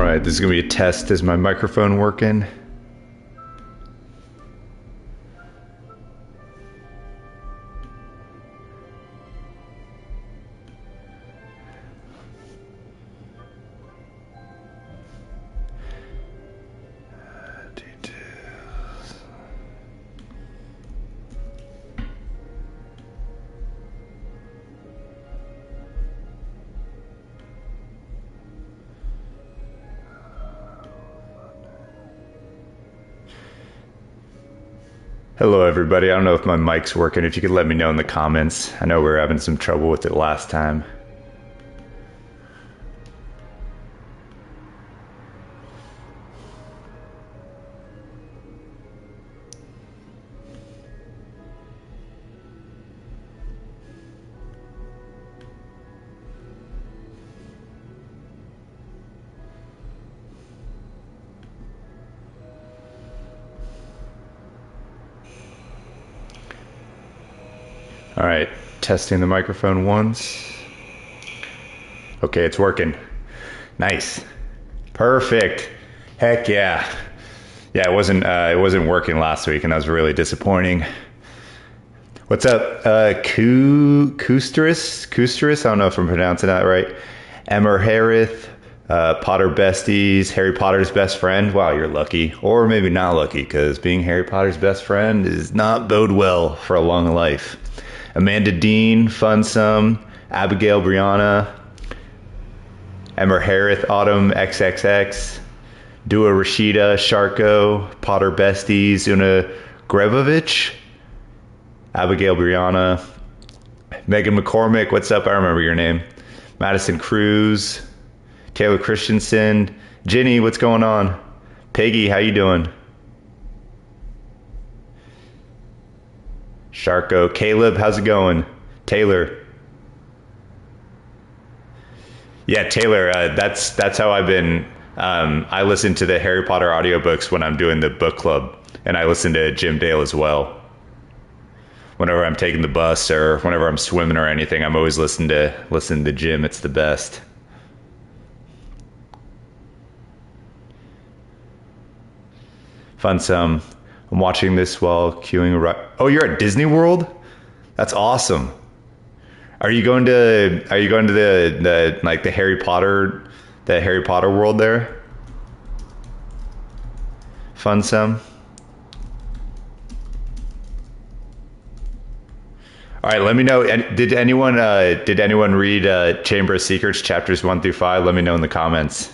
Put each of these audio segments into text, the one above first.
Alright, this is going to be a test. Is my microphone working? Hello everybody, I don't know if my mic's working. If you could let me know in the comments. I know we were having some trouble with it last time. All right, testing the microphone once. Okay, it's working. Nice. Perfect. Heck yeah. Yeah, it wasn't working last week, and that was really disappointing. What's up, Kusteris? I don't know if I'm pronouncing that right. Emmer Harith, Potter Besties, Harry Potter's best friend. Wow, you're lucky. Or maybe not lucky, because being Harry Potter's best friend does not bode well for a long life. Amanda Dean, Funsome, Abigail Brianna, Emmer Harith, Autumn XXX, Dua Rashida, Sharko, Potter Besties, Una Grevovich, Abigail Brianna, Megan McCormick, what's up? I remember your name. Madison Cruz, Taylor Christensen, Ginny, what's going on? Peggy, how you doing? Sharko, Caleb, how's it going? Taylor. Yeah, Taylor, that's how I've been. I listen to the Harry Potter audiobooks when I'm doing the book club, and I listen to Jim Dale as well. Whenever I'm taking the bus or whenever I'm swimming or anything, I'm always listening to Jim. It's the best. Funsome. I'm watching this while queuing. Oh, you're at Disney World? That's awesome. Are you going to the like the Harry Potter world there? Funsome. All right, let me know. Did anyone read Chamber of Secrets chapters 1 through 5? Let me know in the comments.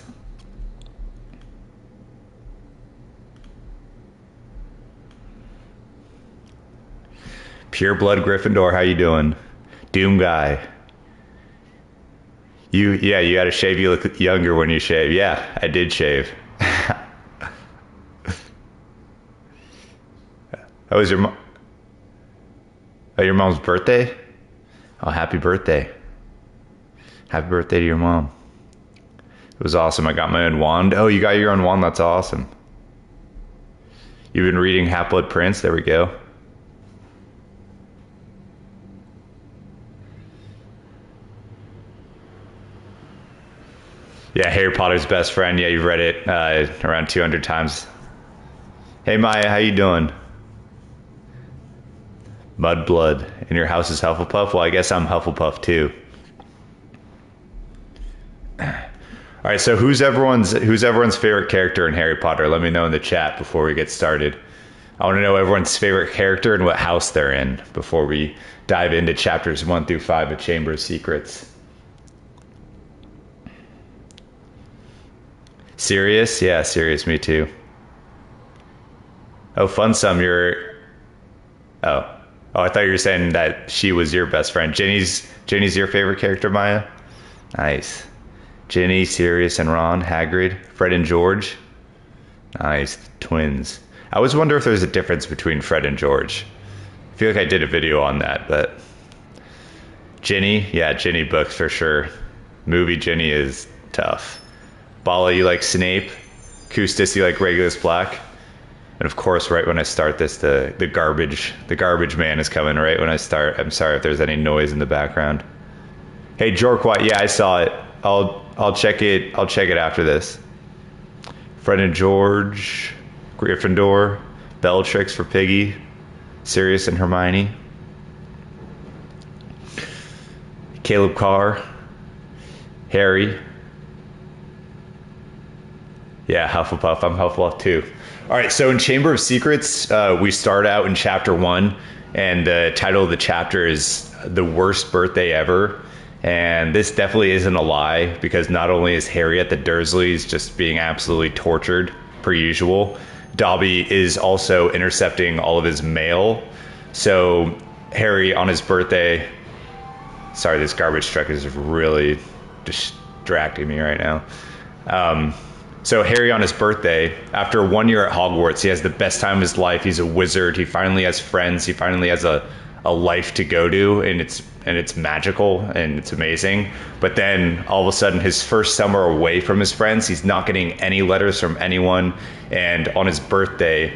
Pure Blood Gryffindor, how you doing? Doom guy. You gotta shave. You look younger when you shave. Yeah, I did shave. That was your mom's birthday? Oh, happy birthday. Happy birthday to your mom. It was awesome. I got my own wand. Oh, you got your own wand? That's awesome. You've been reading Half-Blood Prince? There we go. Yeah, Harry Potter's best friend. Yeah, you've read it around 200 times. Hey, Maya, how you doing? Mudblood. And your house is Hufflepuff? Well, I guess I'm Hufflepuff, too. All right, so who's everyone's favorite character in Harry Potter? Let me know in the chat before we get started. I want to know everyone's favorite character and what house they're in before we dive into chapters 1 through 5 of Chamber of Secrets. Sirius? Yeah, Sirius, me too. Oh, Funsome, you're... Oh, I thought you were saying that she was your best friend. Ginny's your favorite character, Maya? Nice. Ginny, Sirius, and Ron, Hagrid, Fred and George. Nice, twins. I always wonder if there's a difference between Fred and George. I feel like I did a video on that, but... Ginny? Yeah, Ginny books for sure. Movie Ginny is tough. Bala, you like Snape. Custis, you like Regulus Black. And of course, right when I start this, the garbage man is coming right when I start. I'm sorry if there's any noise in the background. Hey, Jorquat, yeah, I saw it. I'll check it after this. Fred and George, Gryffindor, Bellatrix for Piggy, Sirius and Hermione, Caleb Carr, Harry. Yeah, Hufflepuff. I'm Hufflepuff too. All right, so in Chamber of Secrets, we start out in chapter 1, and the title of the chapter is The Worst Birthday Ever. And this definitely isn't a lie, because not only is Harry at the Dursleys just being absolutely tortured per usual, Dobby is also intercepting all of his mail. So Harry on his birthday, sorry, this garbage truck is really distracting me right now. So Harry on his birthday, after 1 year at Hogwarts, he has the best time of his life. He's a wizard. He finally has friends. He finally has a life to go to, and it's magical and it's amazing. But then all of a sudden, his first summer away from his friends, he's not getting any letters from anyone. And on his birthday,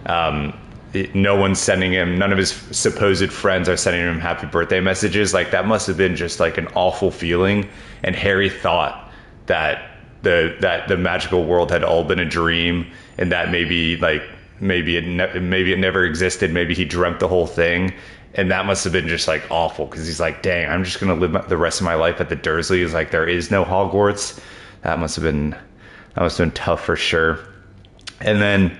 no one's sending him, none of his supposed friends are sending him happy birthday messages. Like, that must have been just like an awful feeling. And Harry thought that the magical world had all been a dream, and that maybe it never existed. Maybe he dreamt the whole thing. And that must have been just like awful, because he's like, dang, I'm just going to live the rest of my life at the Dursleys. Like, there is no Hogwarts. That must have been tough for sure. And then,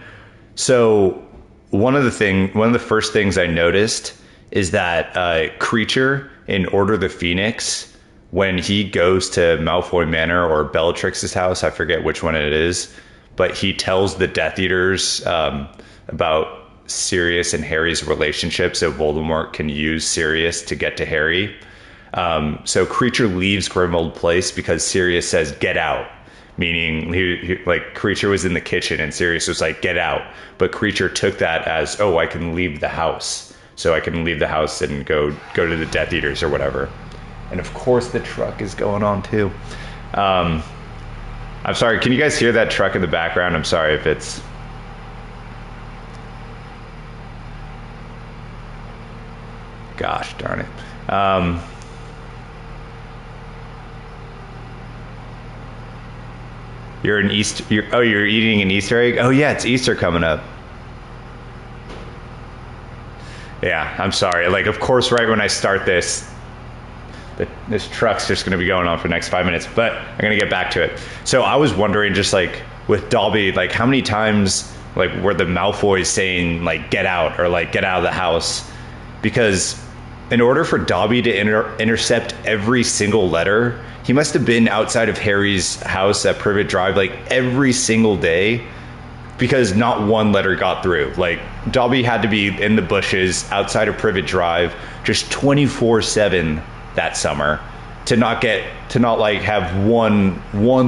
so one of the first things I noticed is that Creature in Order of the Phoenix, when he goes to Malfoy Manor or Bellatrix's house, I forget which one it is, but he tells the Death Eaters about Sirius and Harry's relationship, so Voldemort can use Sirius to get to Harry. So Creature leaves Grimmauld Place because Sirius says, get out. Meaning, he like, Creature was in the kitchen and Sirius was like, get out. But Creature took that as, oh, I can leave the house. So I can leave the house and go to the Death Eaters or whatever. And of course the truck is going on too. I'm sorry, can you guys hear that truck in the background? I'm sorry if it's... Gosh darn it. You're eating an Easter egg? Oh yeah, it's Easter coming up. Yeah, I'm sorry. Like, of course, right when I start this truck's just going to be going on for the next 5 minutes, but I'm going to get back to it. So I was wondering, just like with Dobby, like how many times like were the Malfoys saying like get out or like get out of the house? Because in order for Dobby to intercept every single letter, he must have been outside of Harry's house at Privet Drive like every single day, because not one letter got through. Like, Dobby had to be in the bushes outside of Privet Drive just 24/7 that summer to not like have one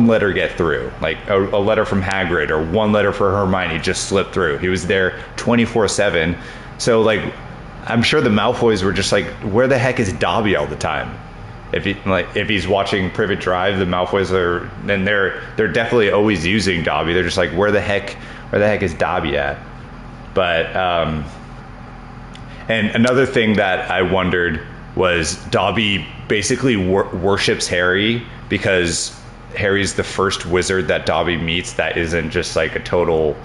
letter get through, like a letter from Hagrid or one letter for Hermione just slipped through. He was there 24/7. So like, I'm sure the Malfoys were just like, where the heck is Dobby all the time? If he's watching Privet Drive, the Malfoys they're definitely always using Dobby. They're just like, where the heck is Dobby at? But and another thing that I wondered was Dobby basically worships Harry, because Harry's the first wizard that Dobby meets that isn't just like a total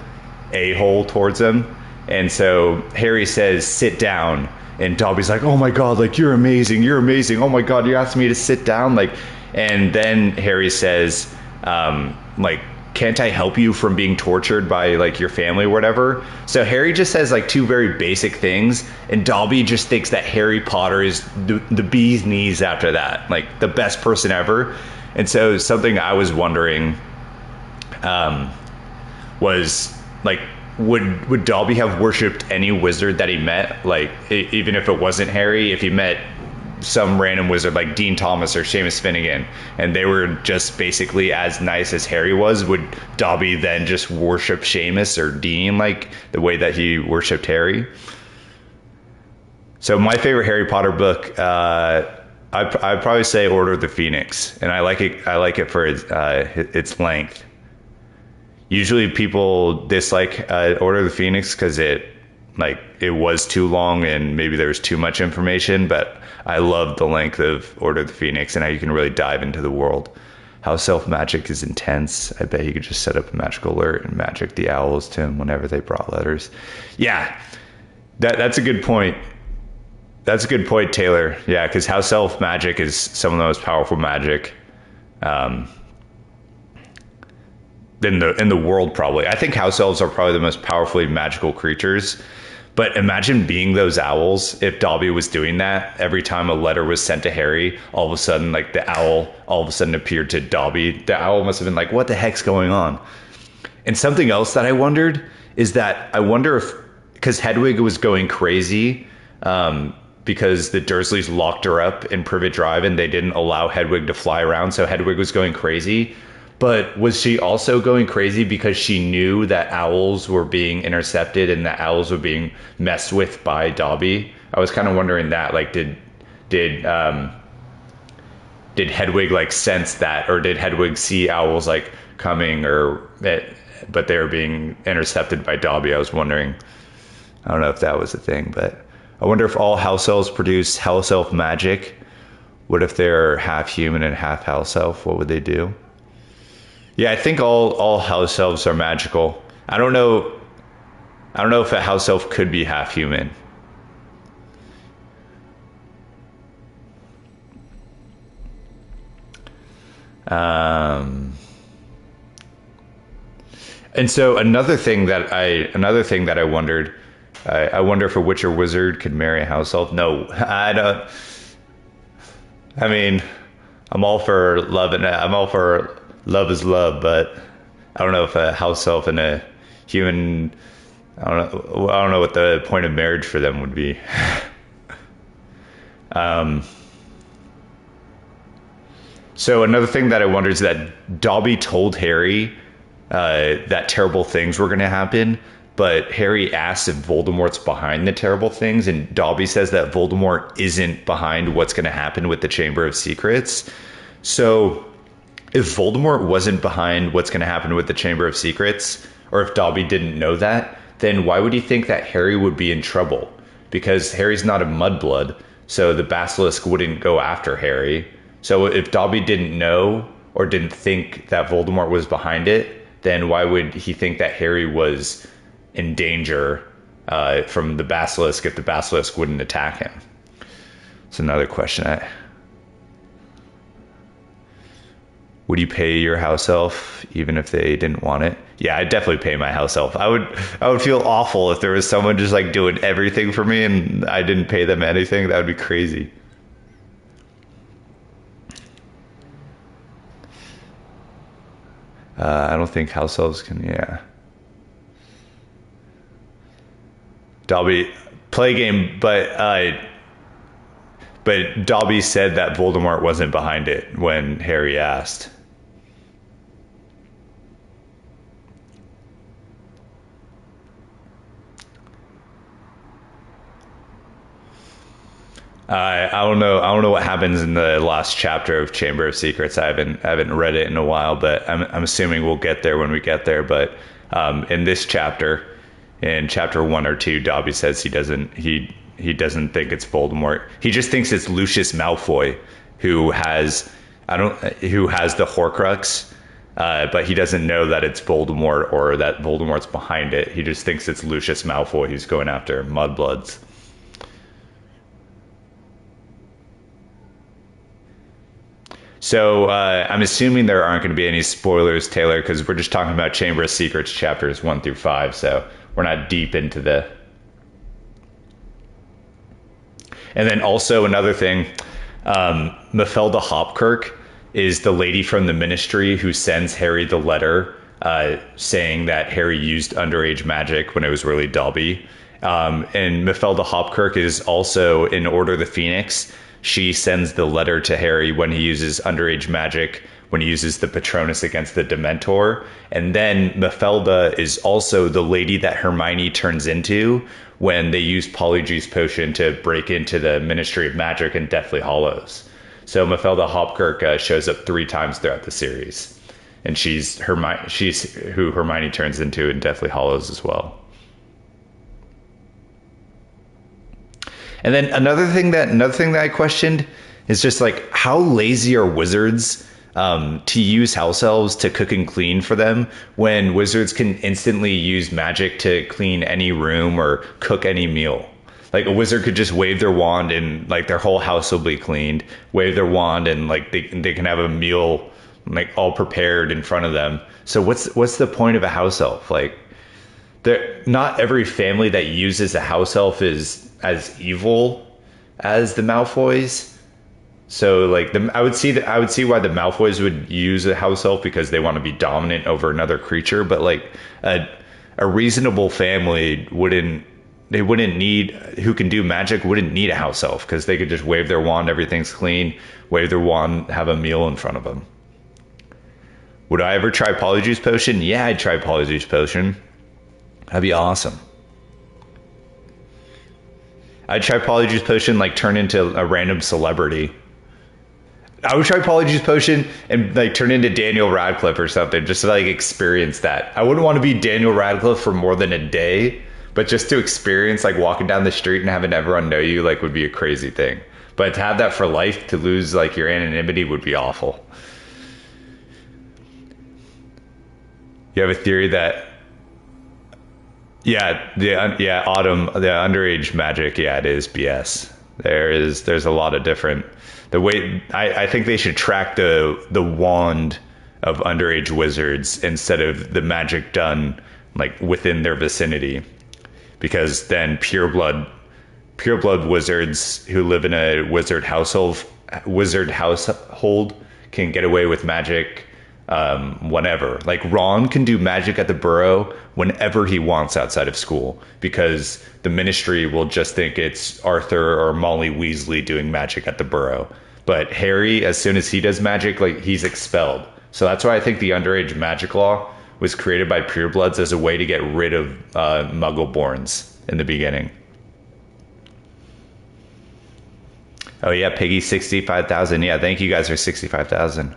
a-hole towards him. And so Harry says, sit down. And Dobby's like, oh my God, like, you're amazing. Oh my God, you asked me to sit down. Like, and then Harry says, like, can't I help you from being tortured by like your family or whatever? So Harry just says like two very basic things, and Dobby just thinks that Harry Potter is the bee's knees after that, like the best person ever. And so something I was wondering was like, would Dobby have worshipped any wizard that he met? Like, even if it wasn't Harry, if he met some random wizard like Dean Thomas or Seamus Finnegan, and they were just basically as nice as Harry was, would Dobby then just worship Seamus or Dean like the way that he worshipped Harry? So my favorite Harry Potter book, I'd probably say Order of the Phoenix, and I like it for its length. Usually people dislike Order of the Phoenix because it was too long and maybe there was too much information, but I love the length of Order of the Phoenix and how you can really dive into the world. House elf magic is intense. I bet you could just set up a magical alert and magic the owls to him whenever they brought letters. Yeah, that's a good point. That's a good point, Taylor. Yeah, because house elf magic is some of the most powerful magic in the world, probably. I think house elves are probably the most powerfully magical creatures. But imagine being those owls if Dobby was doing that. Every time a letter was sent to Harry, all of a sudden, like, the owl all of a sudden appeared to Dobby. The owl must have been like, what the heck's going on? And something else that I wondered is that I wonder if, because Hedwig was going crazy, because the Dursleys locked her up in Privet Drive and they didn't allow Hedwig to fly around, so Hedwig was going crazy. But was she also going crazy because she knew that owls were being intercepted and that owls were being messed with by Dobby? I was kind of wondering that, like, did Hedwig, like, sense that, or did Hedwig see owls, like, coming, but they were being intercepted by Dobby? I was wondering. I don't know if that was a thing, but I wonder if all house elves produce house elf magic. What if they're half human and half house elf? What would they do? Yeah, I think all house elves are magical. I don't know if a house elf could be half human. And so another thing that I wondered, I wonder if a witch or wizard could marry a house elf. No, I don't. I mean, I'm all for love love is love, but I don't know if a house elf and a human, I don't know what the point of marriage for them would be. So another thing that I wonder is that Dobby told Harry that terrible things were going to happen, but Harry asks if Voldemort's behind the terrible things, and Dobby says that Voldemort isn't behind what's going to happen with the Chamber of Secrets. So if Voldemort wasn't behind what's going to happen with the Chamber of Secrets, or if Dobby didn't know that, then why would he think that Harry would be in trouble? Because Harry's not a mudblood, so the basilisk wouldn't go after Harry. So if Dobby didn't know or didn't think that Voldemort was behind it, then why would he think that Harry was in danger from the basilisk if the basilisk wouldn't attack him? It's another question. Would you pay your house elf even if they didn't want it? Yeah, I'd definitely pay my house elf. I would feel awful if there was someone just, like, doing everything for me and I didn't pay them anything. That would be crazy. I don't think house elves can. Yeah. Dobby play game, but Dobby said that Voldemort wasn't behind it when Harry asked. I don't know. I don't know what happens in the last chapter of Chamber of Secrets. I haven't read it in a while, but I'm assuming we'll get there when we get there. But in this chapter, in chapter 1 or 2, Dobby says he doesn't think it's Voldemort. He just thinks it's Lucius Malfoy who has the Horcrux, but he doesn't know that it's Voldemort or that Voldemort's behind it. He just thinks it's Lucius Malfoy who's going after mudbloods. So I'm assuming there aren't going to be any spoilers, Taylor, because we're just talking about Chamber of Secrets chapters 1 through 5, so we're not deep into the... And then also another thing, Mephelda Hopkirk is the lady from the Ministry who sends Harry the letter saying that Harry used underage magic when it was really Dobby. And Mephelda Hopkirk is also in Order of the Phoenix. She sends the letter to Harry when he uses underage magic, when he uses the Patronus against the Dementor. And then Mephelda is also the lady that Hermione turns into when they use Polyjuice Potion to break into the Ministry of Magic in Deathly Hallows. So Mephelda Hopkirk shows up 3 times throughout the series. And she's who Hermione turns into in Deathly Hallows as well. And then another thing that I questioned is just, like, how lazy are wizards to use house elves to cook and clean for them when wizards can instantly use magic to clean any room or cook any meal. Like a wizard could just wave their wand and like their whole house will be cleaned. Wave their wand and like they can have a meal like all prepared in front of them. So what's the point of a house elf? Like, not every family that uses a house elf is as evil as the Malfoys. So like I would see why the Malfoys would use a house elf because they want to be dominant over another creature. But like a reasonable family wouldn't need, who can do magic, wouldn't need a house elf because they could just wave their wand, everything's clean, wave their wand, have a meal in front of them. Would I ever try Polyjuice Potion? Yeah, I'd try Polyjuice Potion. That'd be awesome. I'd try Polyjuice Potion, like turn into a random celebrity. I would try Polyjuice Potion and like turn into Daniel Radcliffe or something, just to like experience that. I wouldn't want to be Daniel Radcliffe for more than a day, but just to experience like walking down the street and having everyone know you like would be a crazy thing. But to have that for life, to lose like your anonymity would be awful. You have a theory that, Autumn, the underage magic, yeah, it is BS. There's a lot of different, the way, I think they should track the wand of underage wizards instead of the magic done like within their vicinity, because then pureblood wizards who live in a wizard household can get away with magic whenever. Like Ron can do magic at the Burrow whenever he wants outside of school because the Ministry will just think it's Arthur or Molly Weasley doing magic at the Burrow. But Harry, as soon as he does magic, like he's expelled. So that's why I think the underage magic law was created by purebloods as a way to get rid of Muggle-borns in the beginning. Oh yeah, Piggy 65,000. Yeah, thank you guys for 65,000.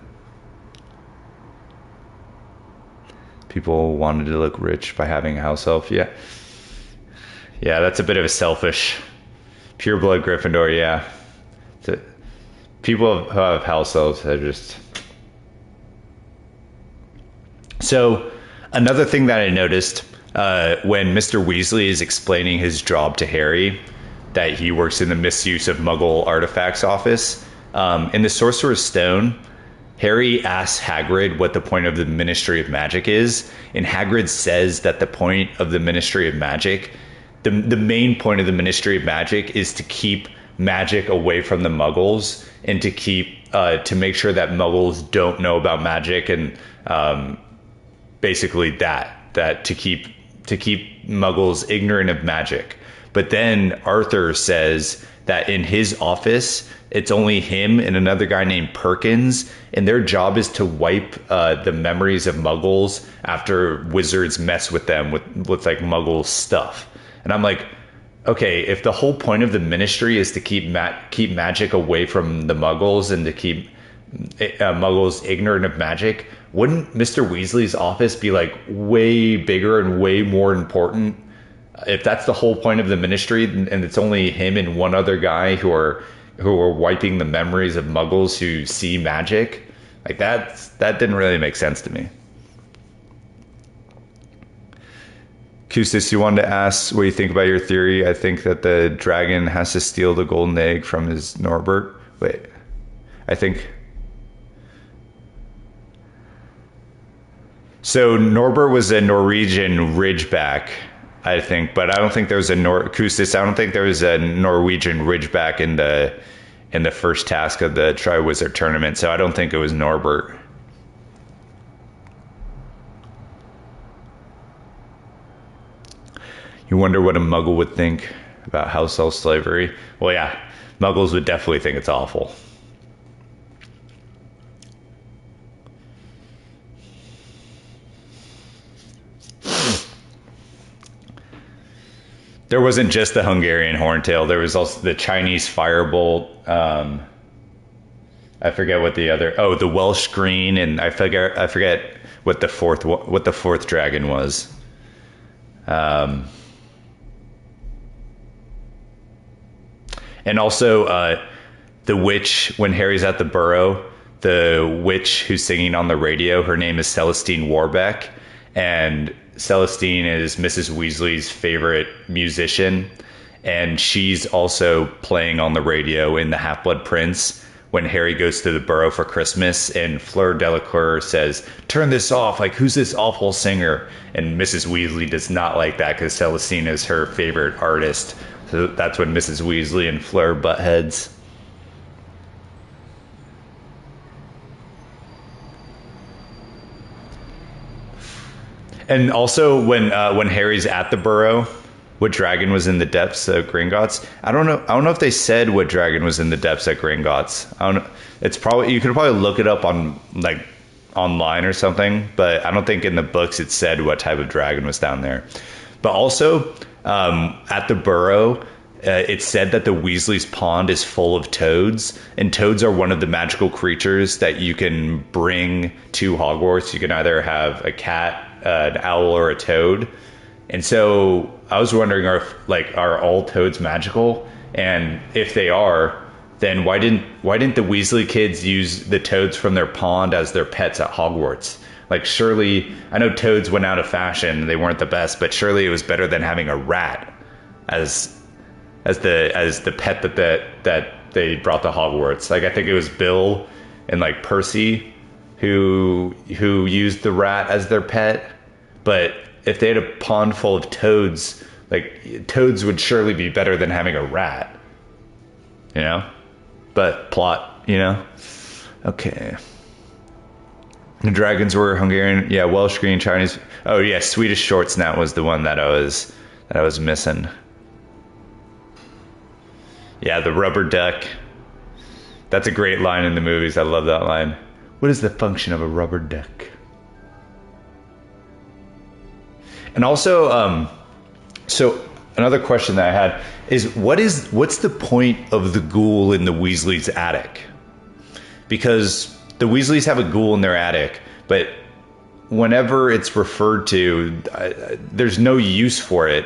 People wanted to look rich by having a house elf. Yeah, that's a bit of a selfish. Pureblood Gryffindor. Yeah, people who have house elves are just. So, another thing that I noticed when Mr. Weasley is explaining his job to Harry, that he works in the misuse of Muggle artifacts office in the Sorcerer's Stone. Harry asks Hagrid what the point of the Ministry of Magic is, and Hagrid says that the point of the Ministry of Magic, the main point of the Ministry of Magic is to keep magic away from the Muggles and to keep to make sure that Muggles don't know about magic, and basically that to keep Muggles ignorant of magic. But then Arthur says that in his office, it's only him and another guy named Perkins, and their job is to wipe the memories of Muggles after wizards mess with them with like Muggle stuff. And I'm like, okay, if the whole point of the Ministry is to keep magic away from the Muggles and to keep Muggles ignorant of magic, wouldn't Mr. Weasley's office be like way bigger and way more important? If that's the whole point of the Ministry, and it's only him and one other guy who are wiping the memories of Muggles who see magic, like that didn't really make sense to me. Kustis, you wanted to ask what you think about your theory. I think that the dragon has to steal the golden egg from his Norbert. Wait, I think. So Norbert was a Norwegian Ridgeback, I think, but I don't think there was Kustis, I don't think there was a Norwegian Ridgeback in the first task of the Triwizard Tournament, so I don't think it was Norbert. You wonder what a Muggle would think about house elf slavery. Well, yeah, Muggles would definitely think it's awful. There wasn't just the Hungarian Horntail. There was also the Chinese Firebolt. I forget what the other. Oh, the Welsh Green, and I forget what the fourth dragon was. And also the witch when Harry's at the Burrow. the witch who's singing on the radio, her name is Celestine Warbeck, and Celestine is Mrs. Weasley's favorite musician, and she's also playing on the radio in The Half-Blood Prince when Harry goes to the Burrow for Christmas, and Fleur Delacour says, "Turn this off, like, who's this awful singer?" And Mrs. Weasley does not like that because Celestine is her favorite artist. So that's when Mrs. Weasley and Fleur butt heads. And also when Harry's at the Burrow, what dragon was in the depths of Gringotts? I don't know if they said what dragon was in the depths at Gringotts. I don't know. It's probably, you could probably look it up on like online or something, but I don't think in the books it said what type of dragon was down there. But also at the Burrow, it said that the Weasley's pond is full of toads, and toads are one of the magical creatures that you can bring to Hogwarts. You can either have a cat, an owl, or a toad. And so I was wondering, are all toads magical? And if they are, then why didn't the Weasley kids use the toads from their pond as their pets at Hogwarts? Like, surely, I know toads went out of fashion, they weren't the best, but surely it was better than having a rat as the pet that they brought to Hogwarts. Like, I think it was Bill and like Percy who used the rat as their pet. But if they had a pond full of toads, like, toads would surely be better than having a rat, you know? But plot, you know? Okay. The dragons were Hungarian, yeah, Welsh, green, Chinese. Oh yeah, Swedish short snout was the one that I was missing. Yeah, the rubber duck. That's a great line in the movies. I love that line. What is the function of a rubber duck? And also, so another question that I had is what's the point of the ghoul in the Weasleys' attic? Because the Weasleys have a ghoul in their attic, but whenever it's referred to, there's no use for it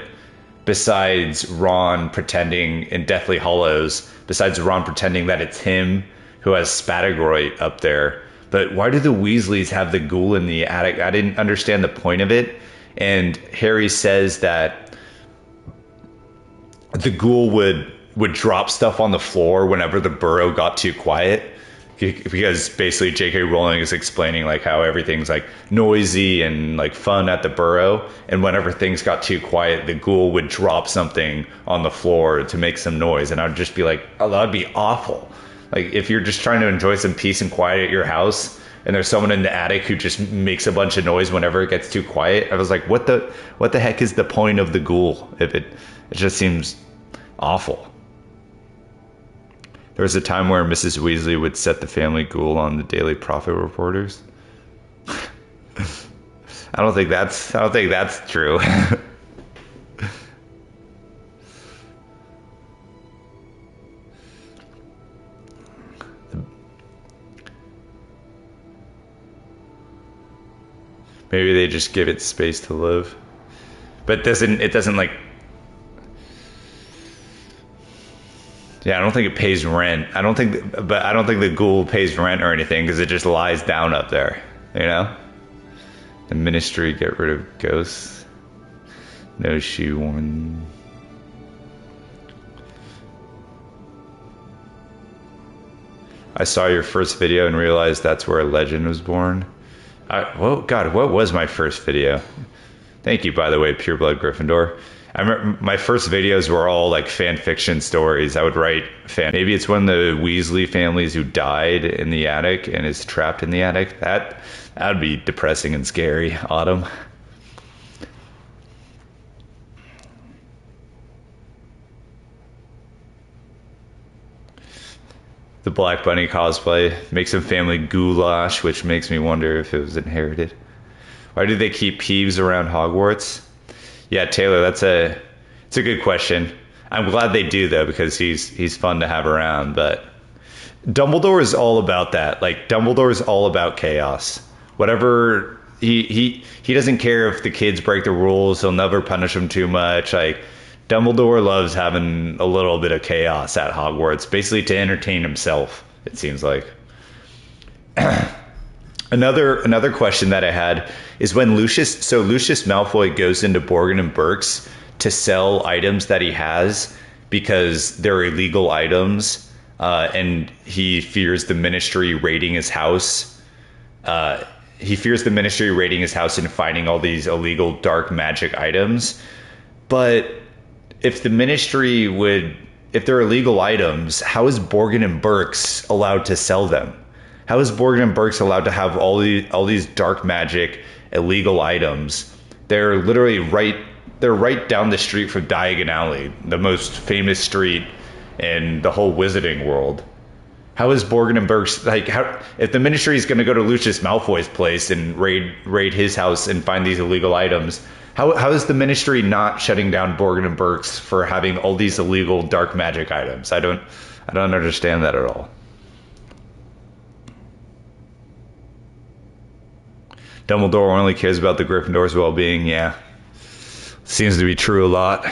besides Ron pretending in Deathly Hallows, besides Ron pretending that it's him who has Spatagroy up there. But why do the Weasleys have the ghoul in the attic? I didn't understand the point of it. And Harry says that the ghoul would drop stuff on the floor whenever the Burrow got too quiet, because basically J.K. Rowling is explaining like how everything's like noisy and like fun at the Burrow, and whenever things got too quiet, the ghoul would drop something on the floor to make some noise. And I'd just be like, oh, that'd be awful. Like, if you're just trying to enjoy some peace and quiet at your house, and there's someone in the attic who just makes a bunch of noise whenever it gets too quiet, I was like, what the heck is the point of the ghoul? If it just seems awful. There was a time where Mrs. Weasley would set the family ghoul on the Daily Prophet reporters. I don't think that's true. Maybe they just give it space to live. But it doesn't like... Yeah, I don't think it pays rent. I don't think the ghoul pays rent or anything, because it just lies down up there, you know? The Ministry get rid of ghosts. No shoehorn. I saw your first video and realized that's where a legend was born. What was my first video? Thank you, by the way, Pureblood Gryffindor. I remember my first videos were all like fan fiction stories. I would write maybe it's one of the Weasley families who died in the attic and is trapped in the attic. That'd be depressing and scary. Autumn. The Black Bunny cosplay makes some family goulash, which makes me wonder if it was inherited. Why do they keep Peeves around Hogwarts? Yeah, Taylor, it's a good question. I'm glad they do, though, because he's fun to have around. But Dumbledore is all about that. Like, Dumbledore is all about chaos. Whatever he doesn't care if the kids break the rules. He'll never punish them too much. Like, Dumbledore loves having a little bit of chaos at Hogwarts, basically to entertain himself, it seems like. Another question that I had is when Lucius Malfoy goes into Borgin and Burke's to sell items that he has because they're illegal items, and he fears the Ministry raiding his house. He fears the Ministry raiding his house and finding all these illegal dark magic items. But if the Ministry if they're illegal items, how is Borgin and Burke's allowed to sell them? How is Borgin and Burke's allowed to have all these dark magic illegal items? They're literally right down the street from Diagon Alley, the most famous street in the whole wizarding world. How is Borgin and Burke's if the Ministry is going to go to Lucius Malfoy's place and raid his house and find these illegal items? How is the Ministry not shutting down Borgin and Burke's for having all these illegal dark magic items? I don't understand that at all. Dumbledore only cares about the Gryffindor's well-being. Yeah, seems to be true a lot.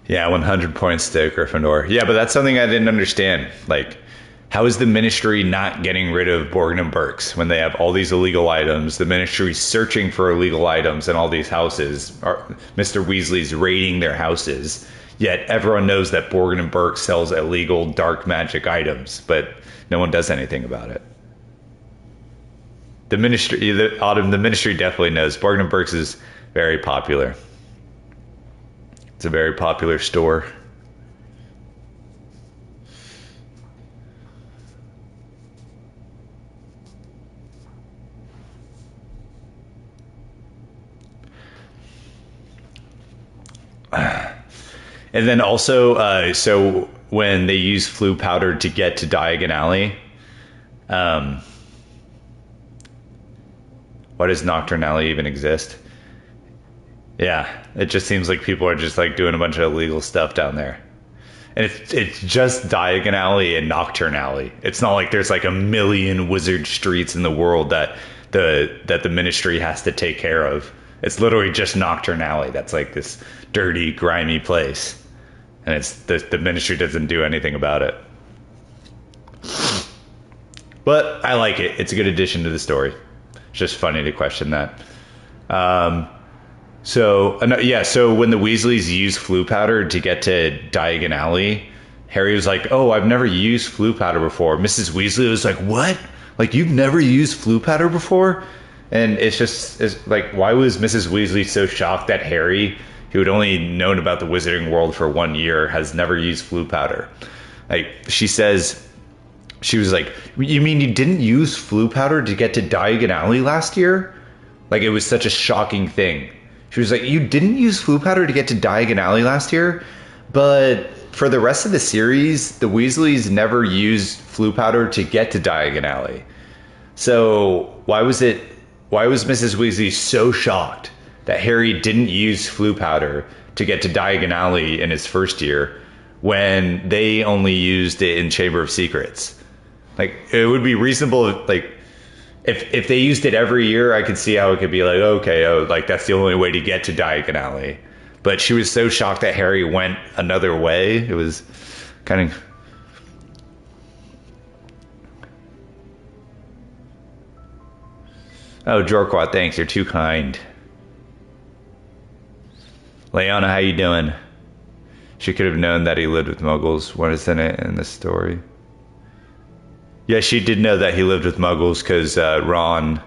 Yeah, 100 points to Gryffindor. Yeah, but that's something I didn't understand. Like, how is the Ministry not getting rid of Borgin and Burke's when they have all these illegal items? The Ministry's searching for illegal items in all these houses. Mr. Weasley's raiding their houses. Yet everyone knows that Borgin and Burke sells illegal dark magic items, but no one does anything about it. The Ministry definitely knows. Borgin and Burke's is very popular. It's a very popular store. And then also, so when they use flu powder to get to Diagon Alley, why does Nocturne Alley even exist? Yeah, it just seems like people are just like doing a bunch of illegal stuff down there. And it's just Diagon Alley and Nocturne Alley. It's not like there's like a million wizard streets in the world that the Ministry has to take care of. It's literally just Nocturne Alley. That's like this dirty, grimy place. And it's the Ministry doesn't do anything about it. But I like it. It's a good addition to the story. It's just funny to question that. So when the Weasleys use flu powder to get to Diagon Alley, Harry was like, "Oh, I've never used flu powder before." Mrs. Weasley was like, "What? Like you've never used flu powder before?" And it's like, why was Mrs. Weasley so shocked that Harry, who had only known about the wizarding world for 1 year, has never used flu powder? Like she was like, "You mean you didn't use flu powder to get to Diagon Alley last year?" Like it was such a shocking thing. She was like, "You didn't use flu powder to get to Diagon Alley last year?" But for the rest of the series, the Weasleys never used flu powder to get to Diagon Alley. So why was Mrs. Weasley so shocked that Harry didn't use flu powder to get to Diagon Alley in his first year when they only used it in Chamber of Secrets? Like, it would be reasonable, like, if they used it every year, I could see how it could be like, okay, like that's the only way to get to Diagon Alley. But she was so shocked that Harry went another way. It was kind of... Oh, Jorquat, thanks. You're too kind. Leona, how you doing? She could have known that he lived with Muggles. What is in it in the story? Yeah, she did know that he lived with Muggles because Ron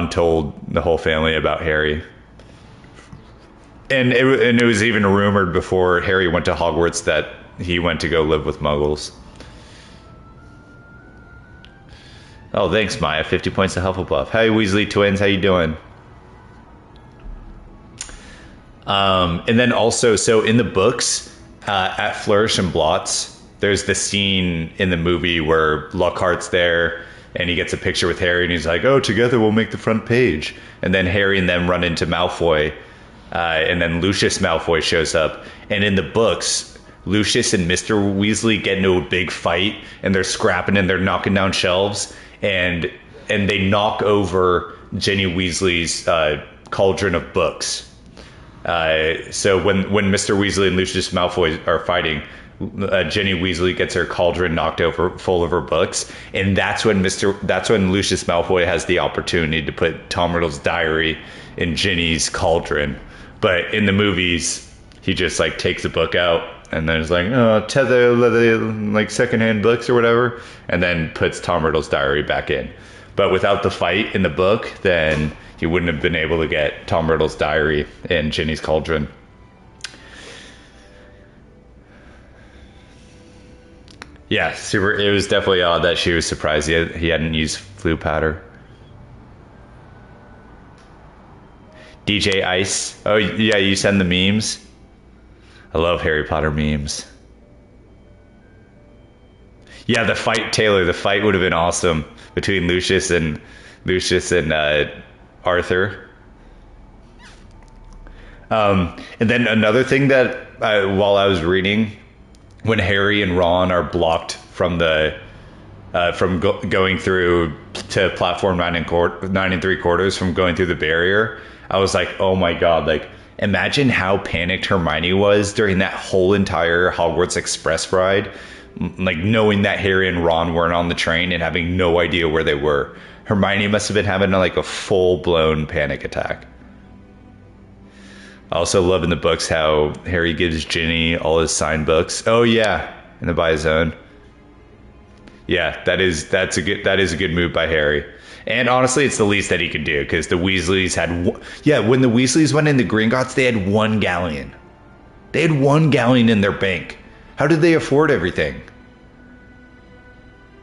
told the whole family about Harry. And it was even rumored before Harry went to Hogwarts that he went to go live with Muggles. Oh, thanks, Maya. 50 points to Hufflepuff. Hey, Weasley twins, how you doing? And then also, so in the books, at Flourish and Blots, there's the scene in the movie where Lockhart's there and he gets a picture with Harry and he's like, "Oh, together we'll make the front page." And then Harry and them run into Malfoy, and then Lucius Malfoy shows up. And in the books, Lucius and Mr. Weasley get into a big fight and they're scrapping and they're knocking down shelves and they knock over Ginny Weasley's cauldron of books. So when Mr. Weasley and Lucius Malfoy are fighting, Ginny Weasley gets her cauldron knocked over full of her books, and that's when Lucius Malfoy has the opportunity to put Tom Riddle's diary in Ginny's cauldron. But in the movies, he just like takes the book out and then is like, oh, tether like secondhand books or whatever, and then puts Tom Riddle's diary back in. But without the fight in the book, then he wouldn't have been able to get Tom Riddle's diary in Ginny's cauldron. Yeah, super. It was definitely odd that she was surprised he hadn't used Floo powder. DJ Ice. Oh, yeah, you send the memes? I love Harry Potter memes. Yeah, the fight, Taylor, the fight would have been awesome between Lucius and Arthur. And then another thing that while I was reading, when Harry and Ron are blocked from going through to platform 9 3/4 from going through the barrier, I was like, oh my god, like imagine how panicked Hermione was during that whole entire Hogwarts Express ride, like knowing that Harry and Ron weren't on the train and having no idea where they were. Hermione must have been having like a full-blown panic attack. I also love in the books how Harry gives Ginny all his signed books. Oh yeah, in the Buy Zone. Yeah, that is a good move by Harry. And honestly, it's the least that he could do, because the Weasleys had when the Weasleys went into Gringotts, they had 1 galleon. They had 1 galleon in their bank. How did they afford everything?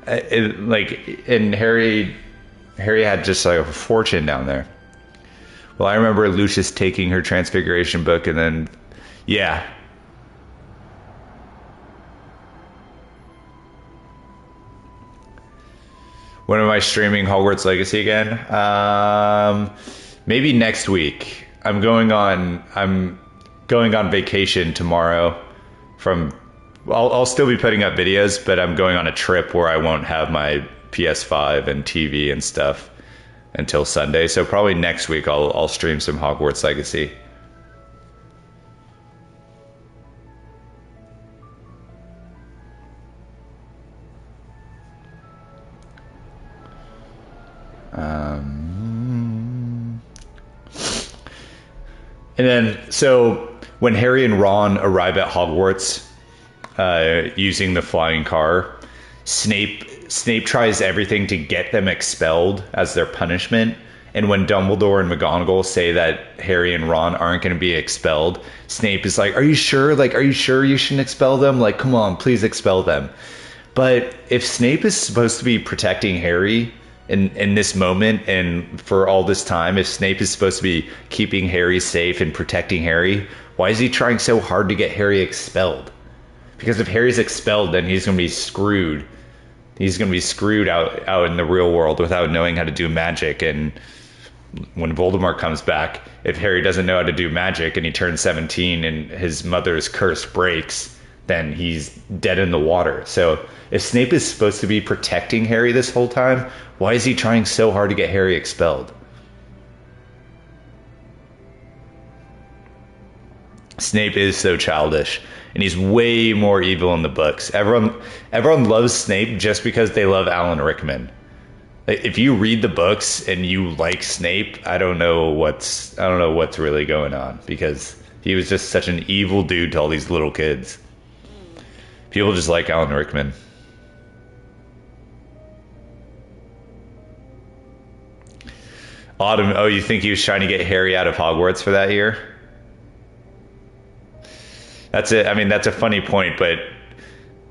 And Harry had just like a fortune down there. Well, I remember Lucius taking her Transfiguration book, and then, yeah. When am I streaming Hogwarts Legacy again? Maybe next week. I'm going on vacation tomorrow. I'll still be putting up videos, but I'm going on a trip where I won't have my PS5 and TV and stuff until Sunday. So probably next week I'll stream some Hogwarts Legacy. And then, so when Harry and Ron arrive at Hogwarts using the flying car, Snape tries everything to get them expelled as their punishment. And when Dumbledore and McGonagall say that Harry and Ron aren't going to be expelled, Snape is like, are you sure? Like, are you sure you shouldn't expel them? Like, come on, please expel them. But if Snape is supposed to be protecting Harry in this moment and for all this time, if Snape is supposed to be keeping Harry safe and protecting Harry, why is he trying so hard to get Harry expelled? Because if Harry's expelled, then he's going to be screwed. He's going to be screwed out in the real world without knowing how to do magic. And when Voldemort comes back, if Harry doesn't know how to do magic and he turns 17 and his mother's curse breaks, then he's dead in the water. So if Snape is supposed to be protecting Harry this whole time, why is he trying so hard to get Harry expelled? Snape is so childish, and he's way more evil in the books. Everyone loves Snape just because they love Alan Rickman. If you read the books and you like Snape, I don't know what's really going on, because he was just such an evil dude to all these little kids. People just like Alan Rickman. Autumn, oh, you think he was trying to get Harry out of Hogwarts for that year? That's it. I mean, that's a funny point, but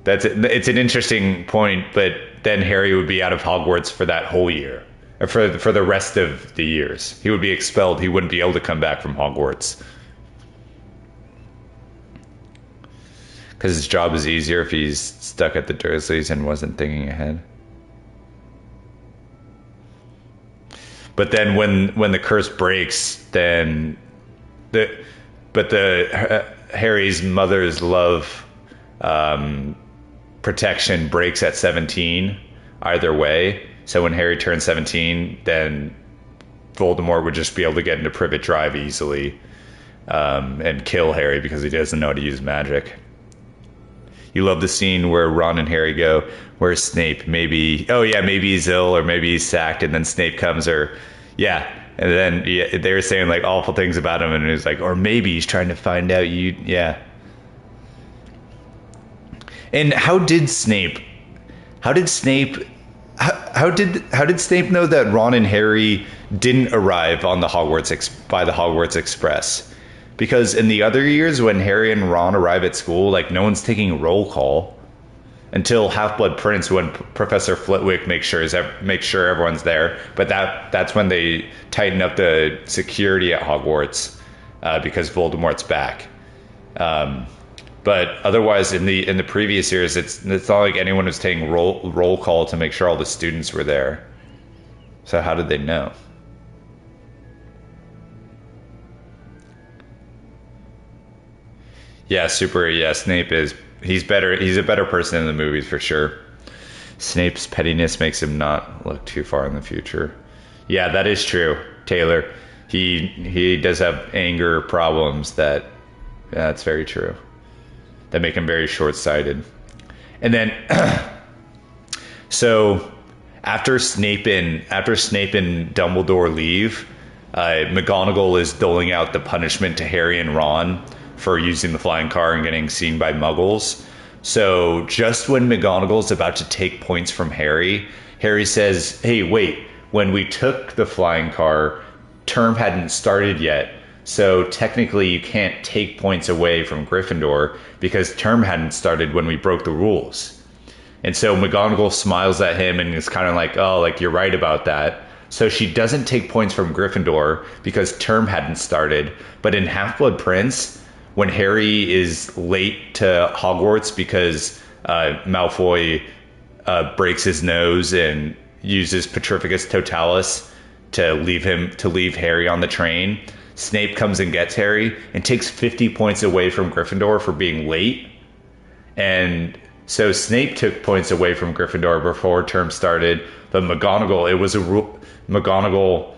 it's an interesting point. But then Harry would be out of Hogwarts for that whole year, or for the rest of the years. He would be expelled. He wouldn't be able to come back from Hogwarts because his job is easier if he's stuck at the Dursleys and wasn't thinking ahead. But then when the curse breaks, then Harry's mother's love protection breaks at 17 either way. So when Harry turns 17, then Voldemort would just be able to get into Privet Drive easily and kill Harry because he doesn't know how to use magic. You love the scene where Ron and Harry go, where's Snape? Maybe he's ill or maybe he's sacked, and then Snape comes, or and then they were saying like awful things about him, and it was like, or maybe he's trying to find out you. And how did Snape know that Ron and Harry didn't arrive on the by the Hogwarts Express? Because in the other years when Harry and Ron arrive at school, like no one's taking roll call until Half-Blood Prince, when Professor Flitwick makes sure everyone's there. But that's when they tighten up the security at Hogwarts because Voldemort's back. But otherwise, in the previous years, it's not like anyone was taking roll call to make sure all the students were there. So how did they know? Yeah, Snape he's better. He's a better person in the movies for sure. Snape's pettiness makes him not look too far in the future. Yeah, that is true, Taylor. He does have anger problems that's very true. That make him very short-sighted. And then so after Snape and Dumbledore leave, McGonagall is doling out the punishment to Harry and Ron for using the flying car and getting seen by Muggles. So just when McGonagall's about to take points from Harry says, hey, wait, when we took the flying car, term hadn't started yet. So technically you can't take points away from Gryffindor because term hadn't started when we broke the rules. And so McGonagall smiles at him and is kind of like, oh, like you're right about that. So she doesn't take points from Gryffindor because term hadn't started. But in Half-Blood Prince, when Harry is late to Hogwarts because Malfoy breaks his nose and uses Petrificus Totalis to leave Harry on the train, Snape comes and gets Harry and takes 50 points away from Gryffindor for being late. And so Snape took points away from Gryffindor before term started. But McGonagall, it was a rule. McGonagall,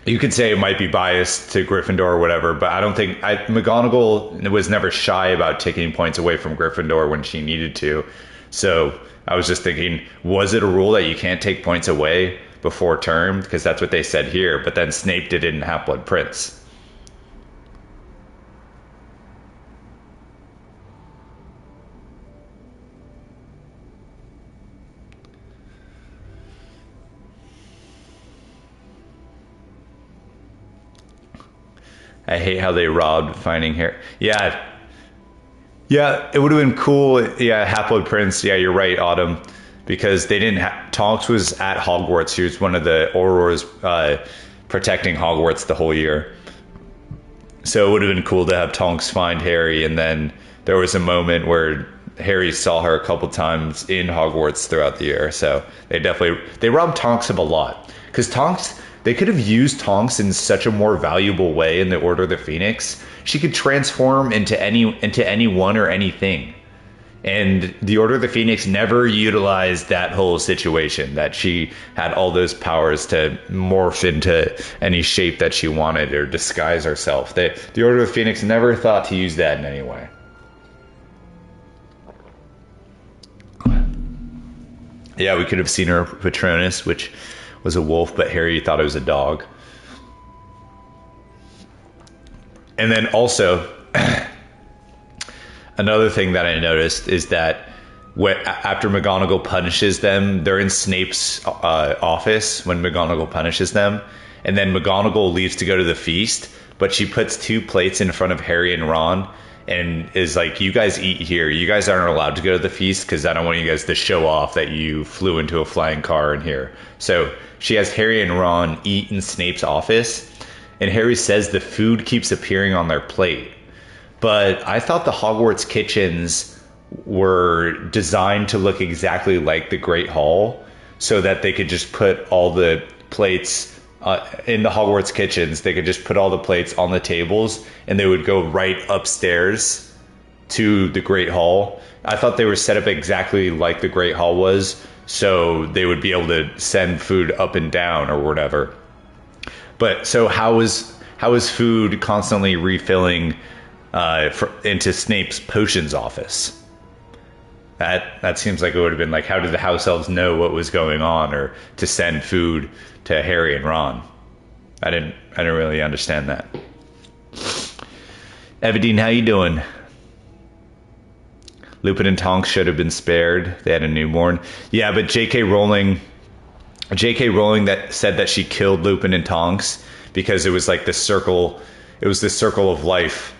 you could say it might be biased to Gryffindor or whatever, but I don't think McGonagall was never shy about taking points away from Gryffindor when she needed to. So I was just thinking, was it a rule that you can't take points away before term? Because that's what they said here, but then Snape did it in Half-Blood Prince. I hate how they robbed Finding Harry. Yeah, it would have been cool. Yeah, Half-Blood Prince. Yeah, you're right, Autumn, because they didn't. Tonks was at Hogwarts. He was one of the Aurors protecting Hogwarts the whole year. So it would have been cool to have Tonks find Harry, and then there was a moment where Harry saw her a couple times in Hogwarts throughout the year. So they robbed Tonks of a lot, because Tonks. They could have used Tonks in such a more valuable way in the Order of the Phoenix. She could transform into anyone or anything. And the Order of the Phoenix never utilized that whole situation, that she had all those powers to morph into any shape that she wanted or disguise herself. The Order of the Phoenix never thought to use that in any way. Yeah, we could have seen her Patronus, which was a wolf, but Harry thought it was a dog. And then also, another thing that I noticed is that after McGonagall punishes them, they're in Snape's office when McGonagall punishes them. And then McGonagall leaves to go to the feast, but she puts 2 plates in front of Harry and Ron and is like, you guys eat here. You guys aren't allowed to go to the feast because I don't want you guys to show off that you flew into a flying car in here. So she has Harry and Ron eat in Snape's office, and Harry says the food keeps appearing on their plate. But I thought the Hogwarts kitchens were designed to look exactly like the Great Hall so that they could just put all the plates in the Hogwarts kitchens. They could just put all the plates on the tables and they would go right upstairs to the Great Hall. I thought they were set up exactly like the Great Hall was, so they would be able to send food up and down or whatever. But so how is food constantly refilling into Snape's potions office? That seems like it would have been like, how did the house elves know what was going on, or to send food to Harry and Ron? I didn't really understand that. Evadine, how you doing? Lupin and Tonks should have been spared. They had a newborn. Yeah, but J.K. Rowling that said that she killed Lupin and Tonks because it was like the circle. It was the circle of life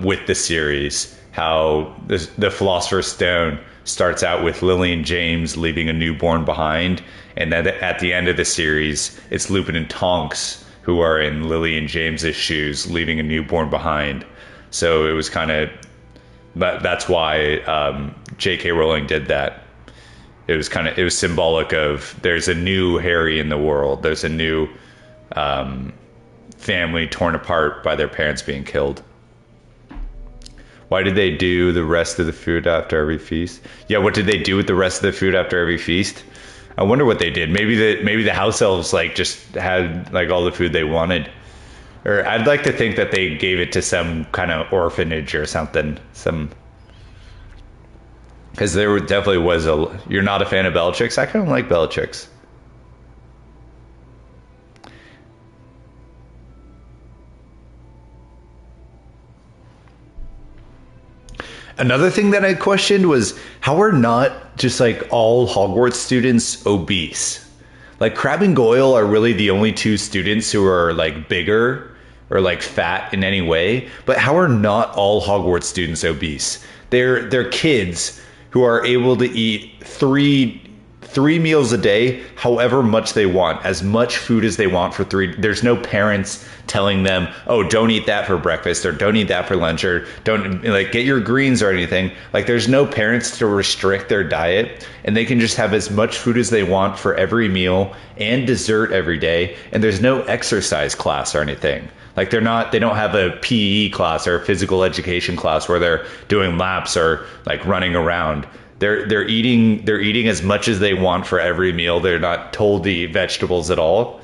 with the series. How the Philosopher's Stone starts out with Lily and James leaving a newborn behind, and then at the end of the series, it's Lupin and Tonks who are in Lily and James's shoes, leaving a newborn behind. So it was kind of, that's why J.K. Rowling did that. It was symbolic of, there's a new Harry in the world. There's a new family torn apart by their parents being killed. Why did they do the rest of the food after every feast? Yeah, what did they do with the rest of the food after every feast? I wonder what they did. Maybe the house elves like just had like all the food they wanted. Or I'd like to think that they gave it to some kind of orphanage or something. Because there definitely was You're not a fan of Bellatrix? I kind of like Bellatrix. Another thing that I questioned was, how are not just like all Hogwarts students obese? Like Crabbe and Goyle are really the only two students who are like bigger or like fat in any way. But how are not all Hogwarts students obese? They're kids who are able to eat three meals a day, however much they want, as much food as they want for three. There's no parents telling them, oh, don't eat that for breakfast, or don't eat that for lunch, or don't like get your greens or anything. Like there's no parents to restrict their diet, and they can just have as much food as they want for every meal and dessert every day. And there's no exercise class or anything. Like they don't have a PE class or a physical education class where they're doing laps or like running around. They're eating as much as they want for every meal. They're not told to eat vegetables at all,